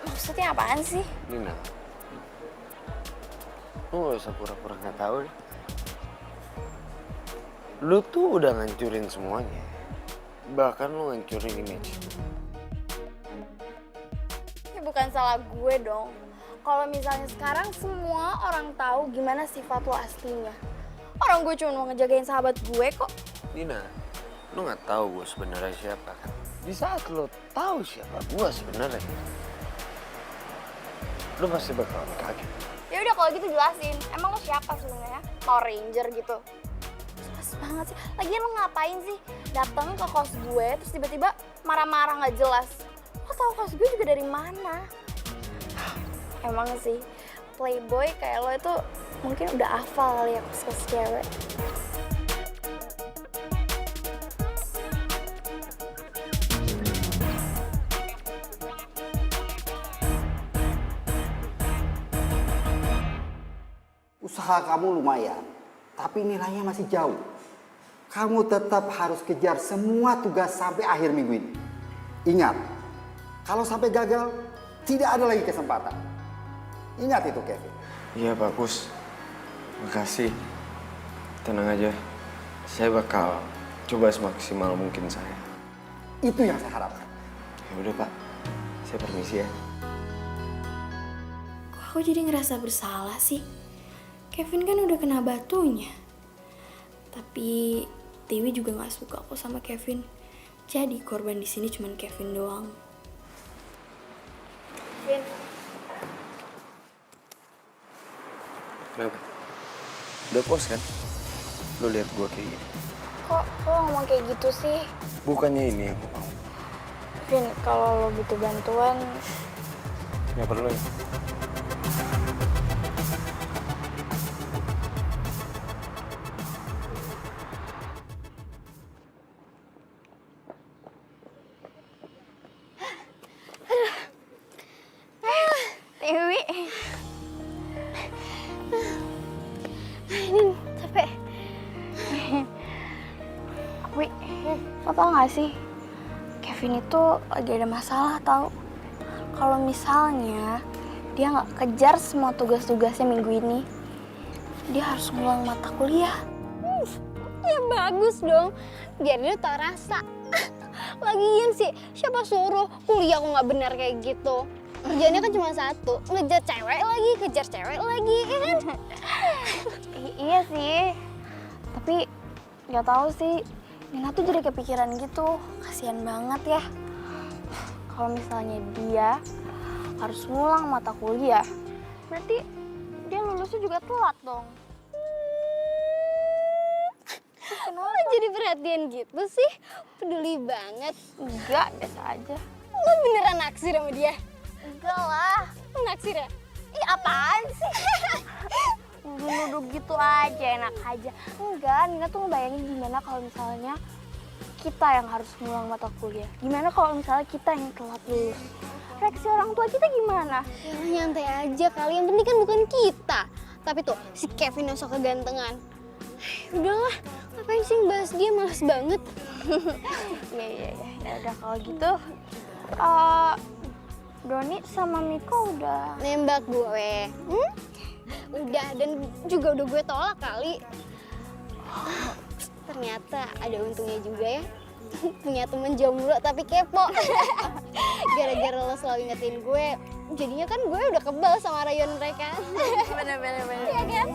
Maksudnya apaan sih? Nina, lu gak usah pura-pura gak tahu deh. Lu tuh udah ngancurin semuanya. Bahkan lu ngancurin image. Ini bukan salah gue dong. Kalau misalnya sekarang semua orang tahu gimana sifat lo aslinya. Orang gue cuma mau ngejagain sahabat gue kok. Nina, lu gak tahu gue sebenarnya siapa kan? Di saat lu tahu siapa gue sebenarnya, lu pasti bakalan kaget. Ya udah kalau gitu jelasin. Emang lo siapa sebenarnya? Power Ranger gitu. Jelas banget sih. Lagian lo ngapain sih datang ke kos gue terus tiba-tiba marah-marah nggak jelas? Lo tau kos gue juga dari mana? Emang sih playboy kayak lo itu mungkin udah hafal kali ya kos-kos cewek. Usaha kamu lumayan, tapi nilainya masih jauh. Kamu tetap harus kejar semua tugas sampai akhir minggu ini. Ingat, kalau sampai gagal, tidak ada lagi kesempatan. Ingat itu, Kevin. Iya, bagus. Makasih. Tenang aja. Saya bakal coba semaksimal mungkin saya. Itu yang saya harapkan. Ya udah, Pak. Saya permisi ya. Kok aku jadi ngerasa bersalah sih? Kevin kan udah kena batunya. Tapi Dewi juga nggak suka kok sama Kevin. Jadi korban di sini cuma Kevin doang. Kevin. Kenapa? Udah puas kan? Lu lihat gua kayak gini. Kok lo ngomong kayak gitu sih? Bukannya ini yang gua mau. Kevin, kalau lo butuh bantuan, Nggak perlu ya. Dewi. Ini capek. Wi, lo tau gak sih? Kevin itu lagi ada masalah tau. Kalau misalnya dia nggak kejar semua tugas-tugasnya minggu ini, dia harus ngulang mata kuliah. Ya bagus dong, biar dia tau rasa. Lagian sih, siapa suruh kuliah kok nggak benar kayak gitu? Kerjanya kan cuma satu, ngejar cewek lagi, kejar cewek lagi, ya kan? Iya sih, tapi nggak tahu sih. Nina tuh jadi kepikiran gitu, kasihan banget ya. Kalau misalnya dia harus ngulang mata kuliah, berarti dia lulusnya juga telat dong. Lo jadi perhatian gitu sih? Peduli banget. Enggak, biasa aja. Lo beneran naksir sama dia? Enggak lah. Lo naksir ya? Ih, apaan sih? Nuduh gitu aja, enak aja. Enggak, Nina tuh ngebayangin gimana kalau misalnya kita yang harus ngulang mata kuliah. Gimana kalau misalnya kita yang telat lulus? Reaksi orang tua kita gimana? Ya, nyantai aja kali, yang penting kan bukan kita. Tapi tuh, si Kevin yang sok kegantengan. Udahlah, ngapain sih bahas dia, males banget. Iya. Ya udah kalau gitu. Doni sama Miko udah Nembak gue. Udah, dan juga udah gue tolak kali. Ternyata ada untungnya juga ya. Punya temen jomblo tapi kepo. Gara-gara lo selalu ingetin gue, jadinya kan gue udah kebal sama rayuan mereka. Bener. Iya kan?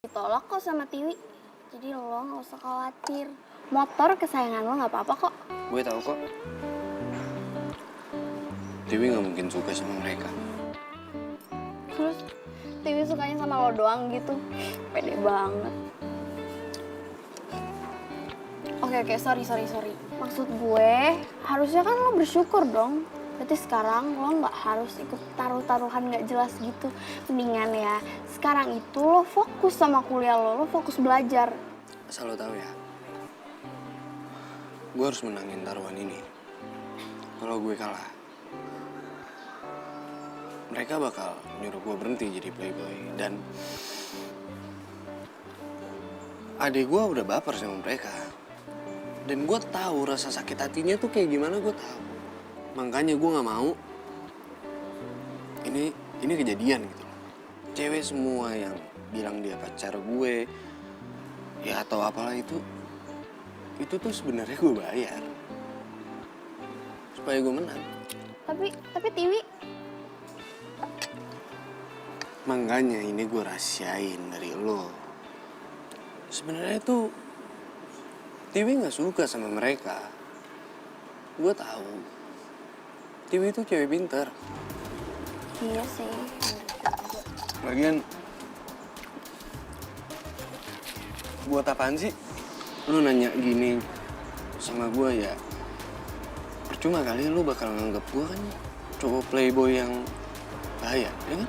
Ditolak kok sama Tiwi. Jadi lo nggak usah khawatir. Motor kesayangan lo nggak apa-apa kok. Gue tahu kok. Tiwi nggak mungkin suka sama mereka. Terus Tiwi sukanya sama lo doang gitu. Pede banget. Oke, sorry. Maksud gue, harusnya kan lo bersyukur dong. Berarti sekarang lo nggak harus ikut taruhan nggak jelas gitu. Mendingan ya, sekarang itu lo fokus sama kuliah lo fokus belajar. Asal lo tahu ya, gue harus menangin taruhan ini. Kalau gue kalah, mereka bakal nyuruh gue berhenti jadi playboy. Dan adik gue udah baper sama mereka. Dan gue tahu rasa sakit hatinya tuh kayak gimana, gue tahu. Makanya gue nggak mau ini kejadian gitu loh. Cewek semua yang bilang dia pacar gue, ya atau apalah itu tuh sebenarnya gue bayar supaya gue menang. Tapi Tiwi, Makanya ini gue rahasiain dari lo. Sebenarnya tuh Tiwi nggak suka sama mereka. Gue tahu. Tiwi itu cewek pintar. iya sih. Lagian, buat apaan sih? Lu nanya gini sama gue ya. Percuma kali lu bakal nganggap gue kan cowok playboy yang bahaya, ya kan?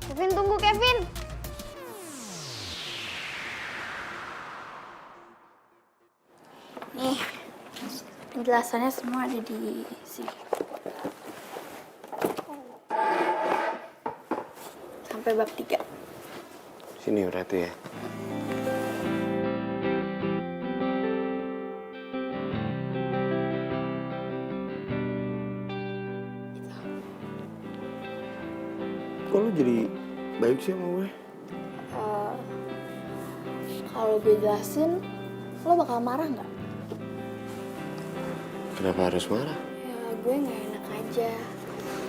Kevin, tunggu Kevin. Nih, penjelasannya semua ada di sini. Sampai bab 3. Sini berarti ya. Kok lu jadi baik sih sama gue? Kalau gue jelasin, lo bakal marah nggak? Kenapa harus marah? Ya, gue nggak enak aja.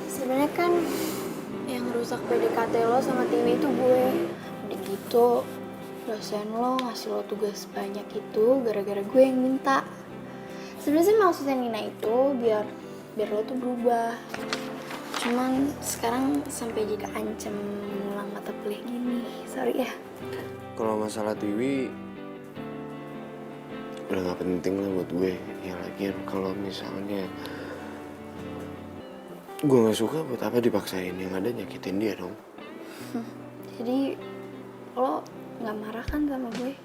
Sebenarnya kan yang rusak PDKT lo sama Tiwi itu gue. Udah gitu, dosen lo ngasih lo tugas banyak itu gara-gara gue yang minta. Sebenarnya sih maksudnya Nina itu biar lo tuh berubah. Cuman sekarang sampai jadi ancam ngulang mata kuliah gini. Sorry ya. Kalau masalah Tiwi udah gak penting lah buat gue. Ya lagian kalau misalnya gue gak suka, buat apa dipaksain? Yang ada nyakitin dia dong. Jadi lo nggak marah kan sama gue?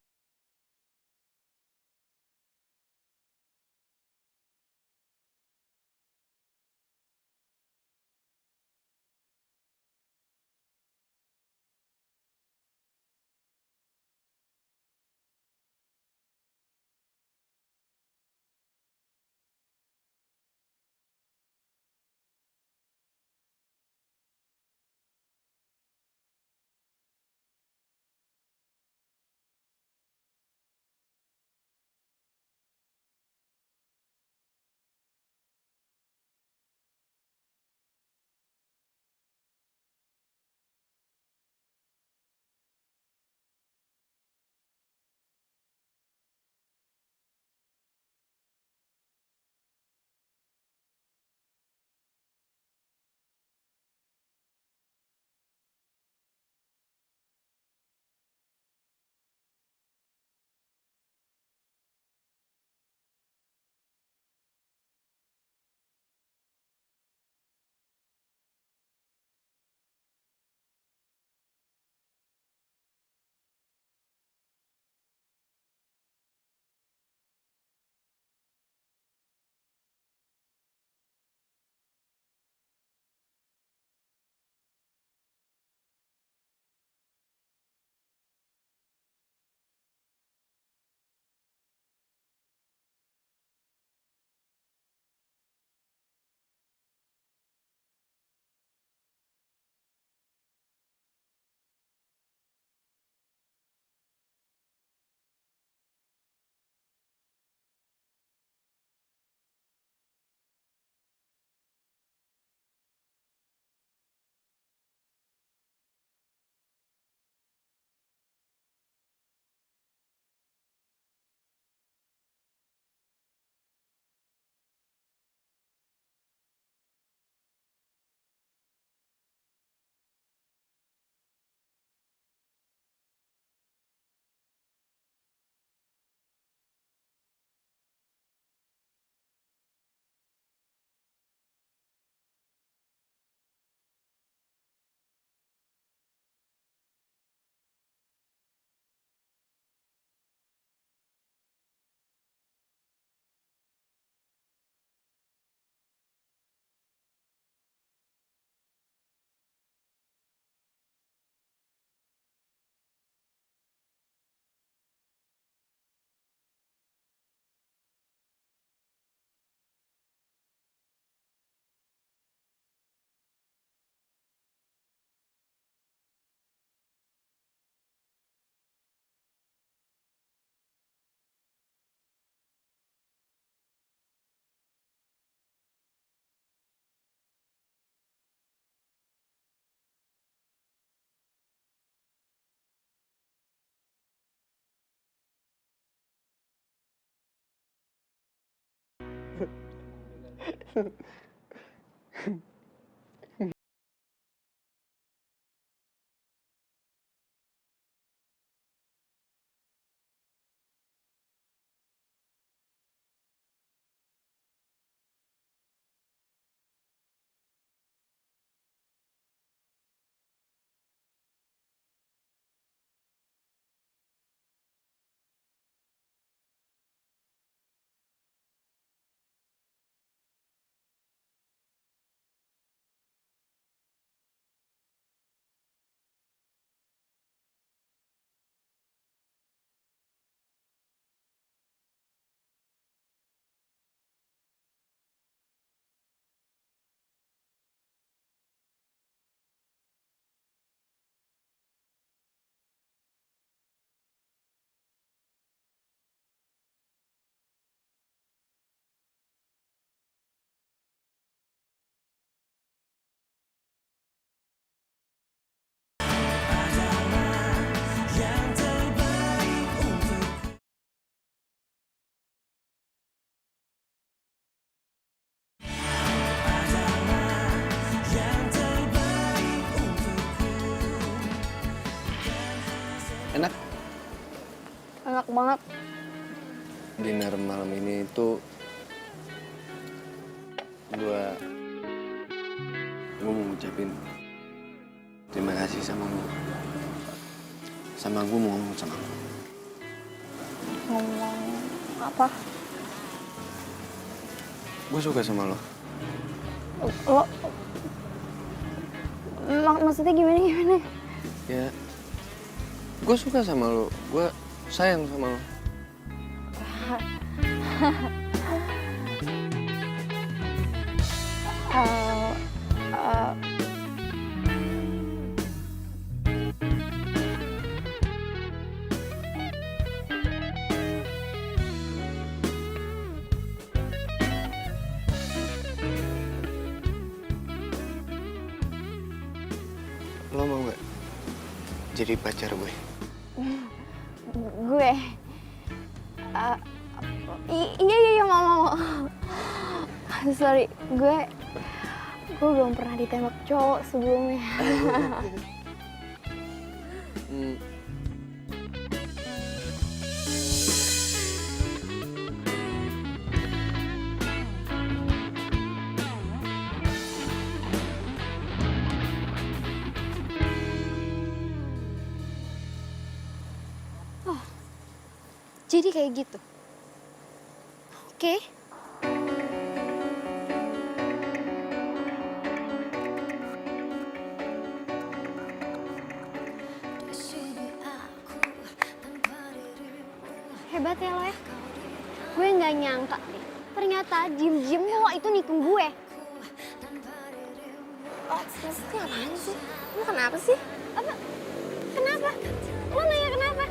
Enak? Enak banget. Dinner malam ini tuh gue mau ngucapin terima kasih sama lu. Sama gue mau ngomong sama lu. Ngomong apa? Gue suka sama lo. Lo maksudnya gimana? Ya, gue suka sama lo. Gue sayang sama lo. Lo mau gak jadi pacar gue? Gue? Iya mau. Sorry, gue belum pernah ditembak cowok sebelumnya. Jadi kayak gitu. Oke. Hebat ya lo ya. Gue nggak nyangka deh. Ternyata diem-diem lo itu nikung gue. Oh, maksudnya apaan sih? Lo kenapa sih? Apa? Kenapa? Lo nanya kenapa?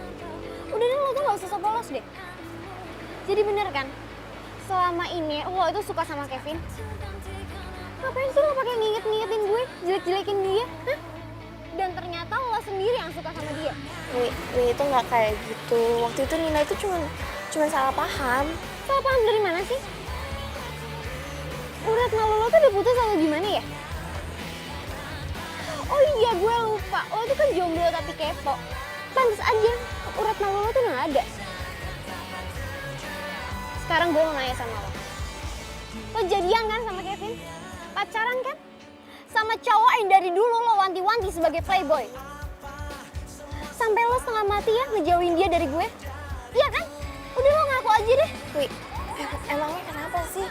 Udah deh, lo tuh gak usah polos deh. Jadi bener kan? Selama ini lo itu suka sama Kevin. Ngapain sih lo pakai nginget-ngingetin gue? Jelek-jelekin dia? Hah? Dan ternyata lo sendiri yang suka sama dia. Wi itu nggak kayak gitu. Waktu itu Nina itu cuma salah paham. Salah paham dari mana sih? Urat malu lo tuh udah putus atau gimana ya? Oh iya, gue lupa. Lo tuh kan jomblo tapi kepo. Pantes aja urat malu lo tuh udah gak ada. Sekarang gue mau nanya sama lo. Lo jadian kan sama Kevin? Pacaran kan? Sama cowok yang dari dulu lo wanti-wanti sebagai playboy. Sampai lo setengah mati ya ngejauhin dia dari gue. Iya kan? Udah lo ngaku aja deh. Wi, emangnya kenapa sih?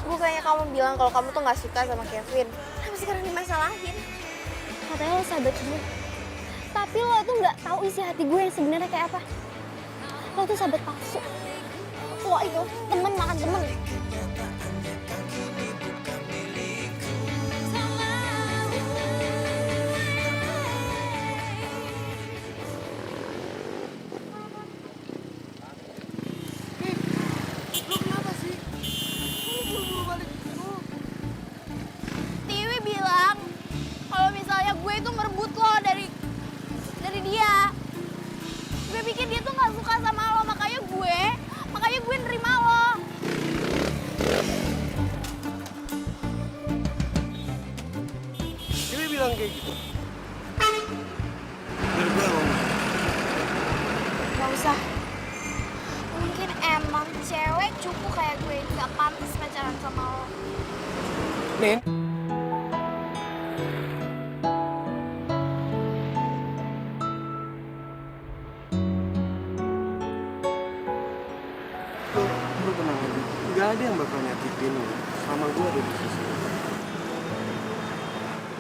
Bukannya kamu bilang kalau kamu tuh nggak suka sama Kevin. Kenapa sekarang dimasalahin? Katanya lo sahabat gue. Tapi lo tuh nggak tahu isi hati gue yang sebenarnya kayak apa. Lo tuh sahabat palsu. Lo itu temen makan temen. Tiwi bilang kalau misalnya gue itu merebut lo dari dia. Gue pikir dia tuh nggak suka sama lo, makanya gue nerima lo. kayak gitu. Biar gue ngomong. Gak usah. Mungkin emang cewek cupu kayak gue ini gak pantas pacaran sama lo. Nin. Lu tenang aja. Gak ada yang bakal nyakitin lu. Sama gue ada di sisi lu.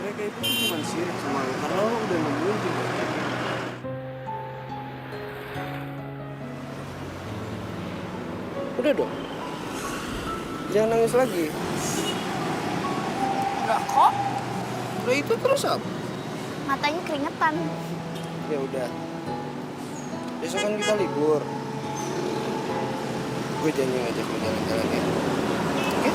Mereka itu cuma sirik sama lu karena lu udah nemuin juga. Udah dong. Jangan nangis lagi. Enggak kok. Udah itu terus apa? Matanya keringetan. Ya udah. Besok kan kita libur. Gue janji ngajak lo jalan-jalan ya. Oke?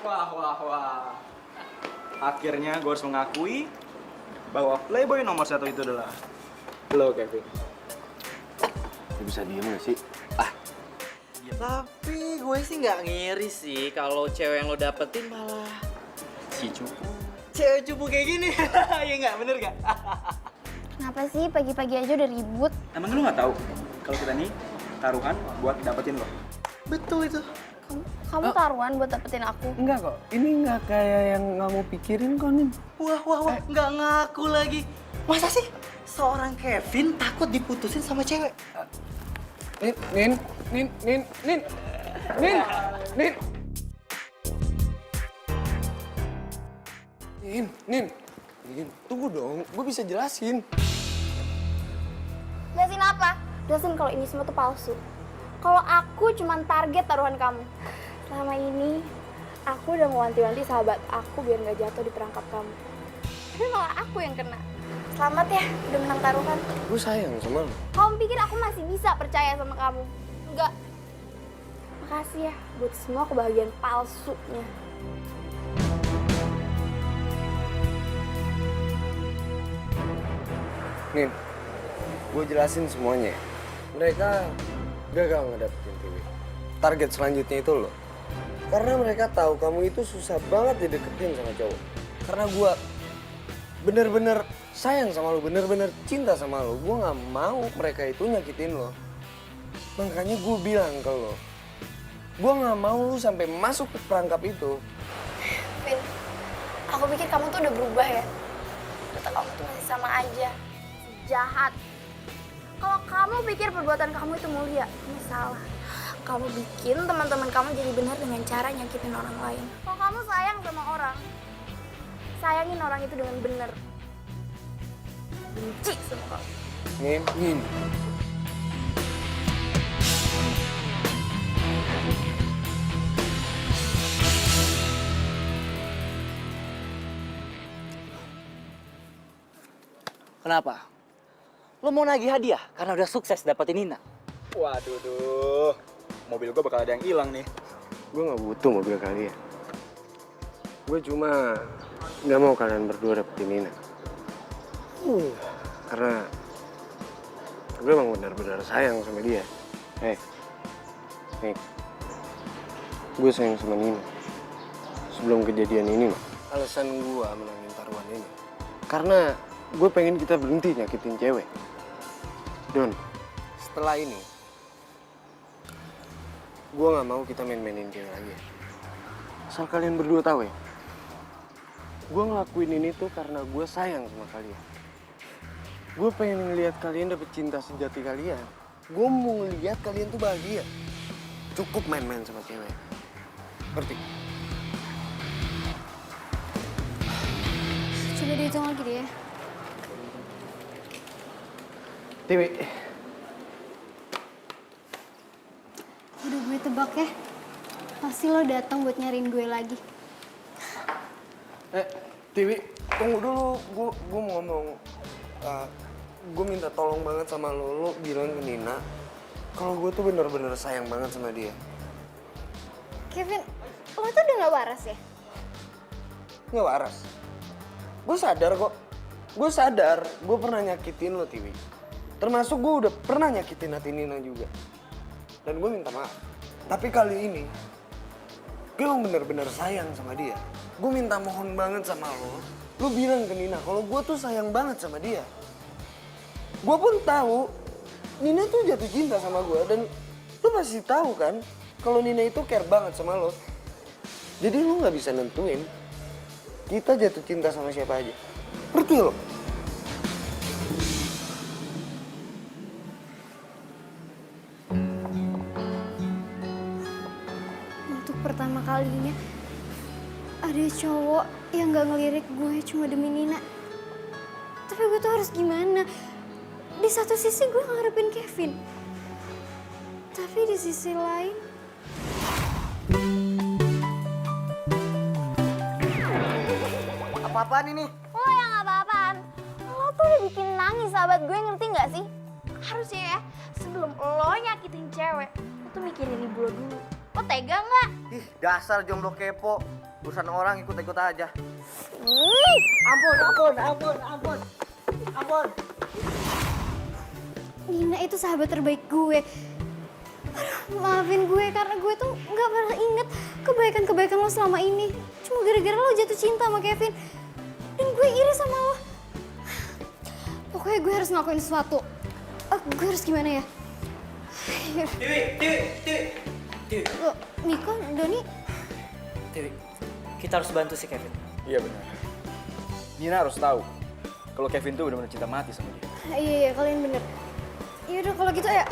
Wah. Akhirnya gue harus mengakui bahwa playboy nomor 1 itu adalah lo, Kevin. Lu bisa diem gak sih? Tapi gue sih nggak ngiri sih kalau cewek yang lo dapetin malah Si cupu. cewek cupu kayak gini. Iya nggak, bener nggak? Kenapa sih pagi-pagi aja udah ribut? Emang lu nggak tahu kalau kita nih taruhan buat dapetin lo? Betul itu. Kamu taruhan buat dapetin aku. Enggak kok. Ini nggak kayak yang kamu pikirin kok, Nin. Wah, nggak ngaku lagi. Masa sih seorang Kevin takut diputusin sama cewek? Nin. Nin, tunggu dong. Gue bisa jelasin. Jelasin apa? Jelasin kalau ini semua tuh palsu. Kalau aku cuma target taruhan kamu. Selama ini, aku udah mewanti-wanti sahabat aku biar nggak jatuh di perangkap kamu. Tapi malah aku yang kena. Selamat ya, udah menang taruhan. Gue sayang sama lo. Kamu pikir aku masih bisa percaya sama kamu? Enggak. Makasih ya buat semua kebahagiaan palsunya. Nin, gue jelasin semuanya. Mereka gagal ngedapetin Tiwi. Target selanjutnya itu lo. Karena mereka tahu kamu itu susah banget dideketin sama cowok. Karena gue bener-bener sayang sama lo, bener-bener cinta sama lo. Gue gak mau mereka itu nyakitin lo. Makanya gue bilang ke lo, gue gak mau lo sampai masuk ke perangkap itu. Vin, aku pikir kamu tuh udah berubah ya. Ternyata kamu tuh masih sama aja. Jahat. Kalau kamu pikir perbuatan kamu itu mulia, kamu salah. Kamu bikin teman-teman kamu jadi benar dengan cara nyakitin orang lain. Kalau kamu sayang sama orang, sayangin orang itu dengan benar. Benci sama kamu. Nin. Kenapa? Lo mau nagih hadiah karena udah sukses dapetin Nina? Waduh, mobil gue bakal ada yang hilang nih. Gue gak butuh mobil kalian. Gue cuma gak mau kalian berdua dapetin Nina. Karena gue emang benar-benar sayang sama dia. Nih, gue sayang sama Nina. Sebelum kejadian ini, alasan gue menangin taruhan ini karena gue pengen kita berhenti nyakitin cewek. Don, setelah ini gue gak mau kita main-mainin cewek lagi. Asal kalian berdua tahu ya, gue ngelakuin ini tuh karena gue sayang sama kalian. Gue pengen ngeliat kalian dapet cinta sejati kalian. Gue mau lihat kalian tuh bahagia. Cukup main-main sama cewek. Ngerti? Coba dihitung lagi deh ya. Tiwi. Udah gue tebak ya. Pasti lo datang buat nyariin gue lagi. Tiwi, tunggu dulu. Gue mau ngomong. Gue minta tolong banget sama lo bilang ke Nina kalau gue tuh bener-bener sayang banget sama dia. Kevin, lo tuh udah gak waras ya? Nggak waras. Gue sadar kok. Gue sadar gue pernah nyakitin lo, Tiwi. Termasuk gue udah pernah nyakitin hati Nina juga. Dan gue minta maaf. Tapi kali ini, gue emang bener-bener sayang sama dia. Gue minta mohon banget sama lo bilang ke Nina kalau gue tuh sayang banget sama dia. Gue pun tahu Nina tuh jatuh cinta sama gue dan lo pasti tahu kan kalau Nina itu care banget sama lo. Jadi lo nggak bisa nentuin kita jatuh cinta sama siapa aja. Ngerti lo? Untuk pertama kalinya ada cowok yang gak ngelirik gue cuma demi Nina. Tapi gue tuh harus gimana? Di satu sisi gue ngarepin Kevin. Tapi di sisi lain... Apa-apaan ini? Lo yang apa-apaan? Lo tuh udah bikin nangis sahabat gue, ngerti gak sih? Harusnya ya, sebelum lo nyakitin cewek, lo tuh mikirin ibu lo dulu. Lo tega gak? Ih, dasar jomblo kepo. Urusan orang ikut-ikut aja. Ampun. Nina itu sahabat terbaik gue. Aduh, maafin gue karena gue tuh gak pernah inget kebaikan-kebaikan lo selama ini. Cuma gara-gara lo jatuh cinta sama Kevin. Dan gue iri sama lo. Pokoknya gue harus ngelakuin sesuatu. Gue harus gimana ya? Tiwi. Lo, Miko, Doni, Tiwi, kita harus bantu si Kevin. Iya benar. Nina harus tahu kalau Kevin tuh benar-benar cinta mati sama dia. iya kalian bener. Yaudah kalau gitu ya,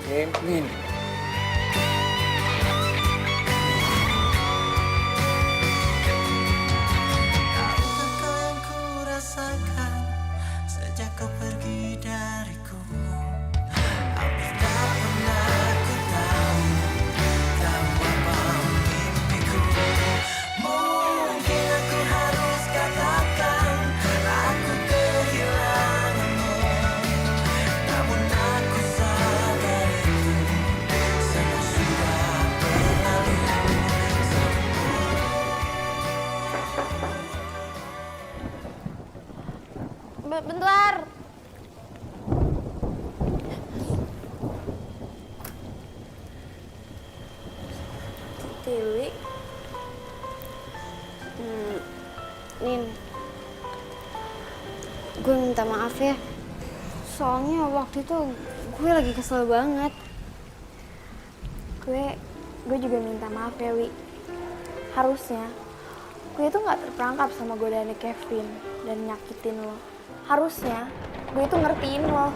Min. Tahukah kau yang ku rasakan sejak kau pergi dariku? Hampir tak pernah ku tahu apa mimpiku. Mungkin aku harus katakan aku kehilanganmu, namun aku sadar itu semua sudah berlalu. Bentar. Tiwi. Nin, gue minta maaf ya. Soalnya waktu itu gue lagi kesel banget. Gue juga minta maaf ya, Wi. Harusnya gue itu nggak terperangkap sama godaannya Kevin dan nyakitin lo. Harusnya gue itu ngertiin lo.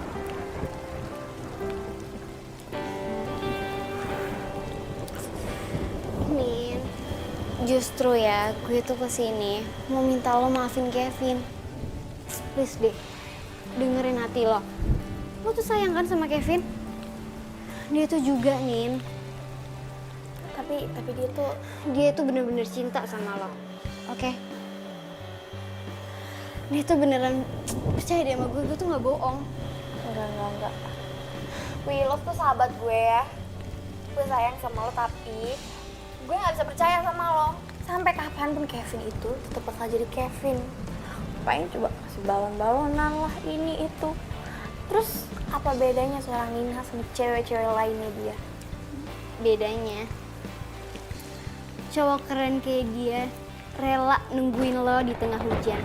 Nin, justru ya gue tuh kesini mau minta lo maafin Kevin. Please deh, dengerin hati lo. Lo tuh sayang kan sama Kevin? Dia tuh juga, Nin. Tapi Dia tuh bener-bener cinta sama lo. Oke? Dia tuh beneran percaya deh sama gue tuh nggak bohong. enggak. Wi, lo tuh sahabat gue ya. Gue sayang sama lo, tapi gue nggak bisa percaya sama lo. Sampai kapanpun Kevin itu tetap bakal jadi Kevin. Ngapain coba kasih balon-balonan lah ini itu. Terus apa bedanya seorang Nina sama cewek-cewek lainnya dia? Bedanya, cowok keren kayak dia rela nungguin lo di tengah hujan.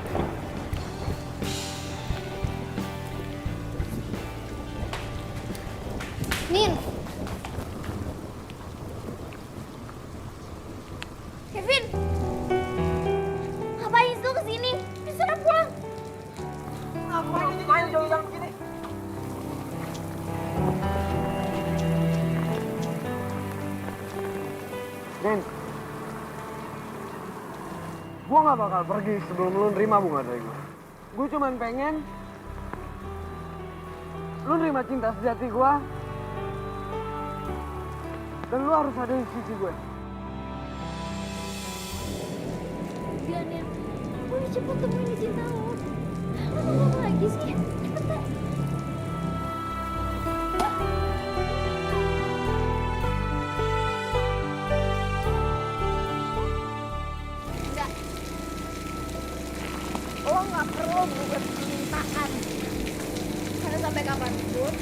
Nin, Kevin! Ngapain sih lo kesini? Bisa pulang. Ngapain jauh-jauh begini? Min. Gue gak bakal pergi sebelum lu nerima bunga dari gue. Gue cuman pengen lu nerima cinta sejati gue. Dan lu harus ada di sisi gue. Udah Nin, udah cepet temuin cinta lo. Lo tunggu apa lagi sih? Cepetan. Enggak. Lo nggak perlu berbuat permintaan. Karena sampai kapanpun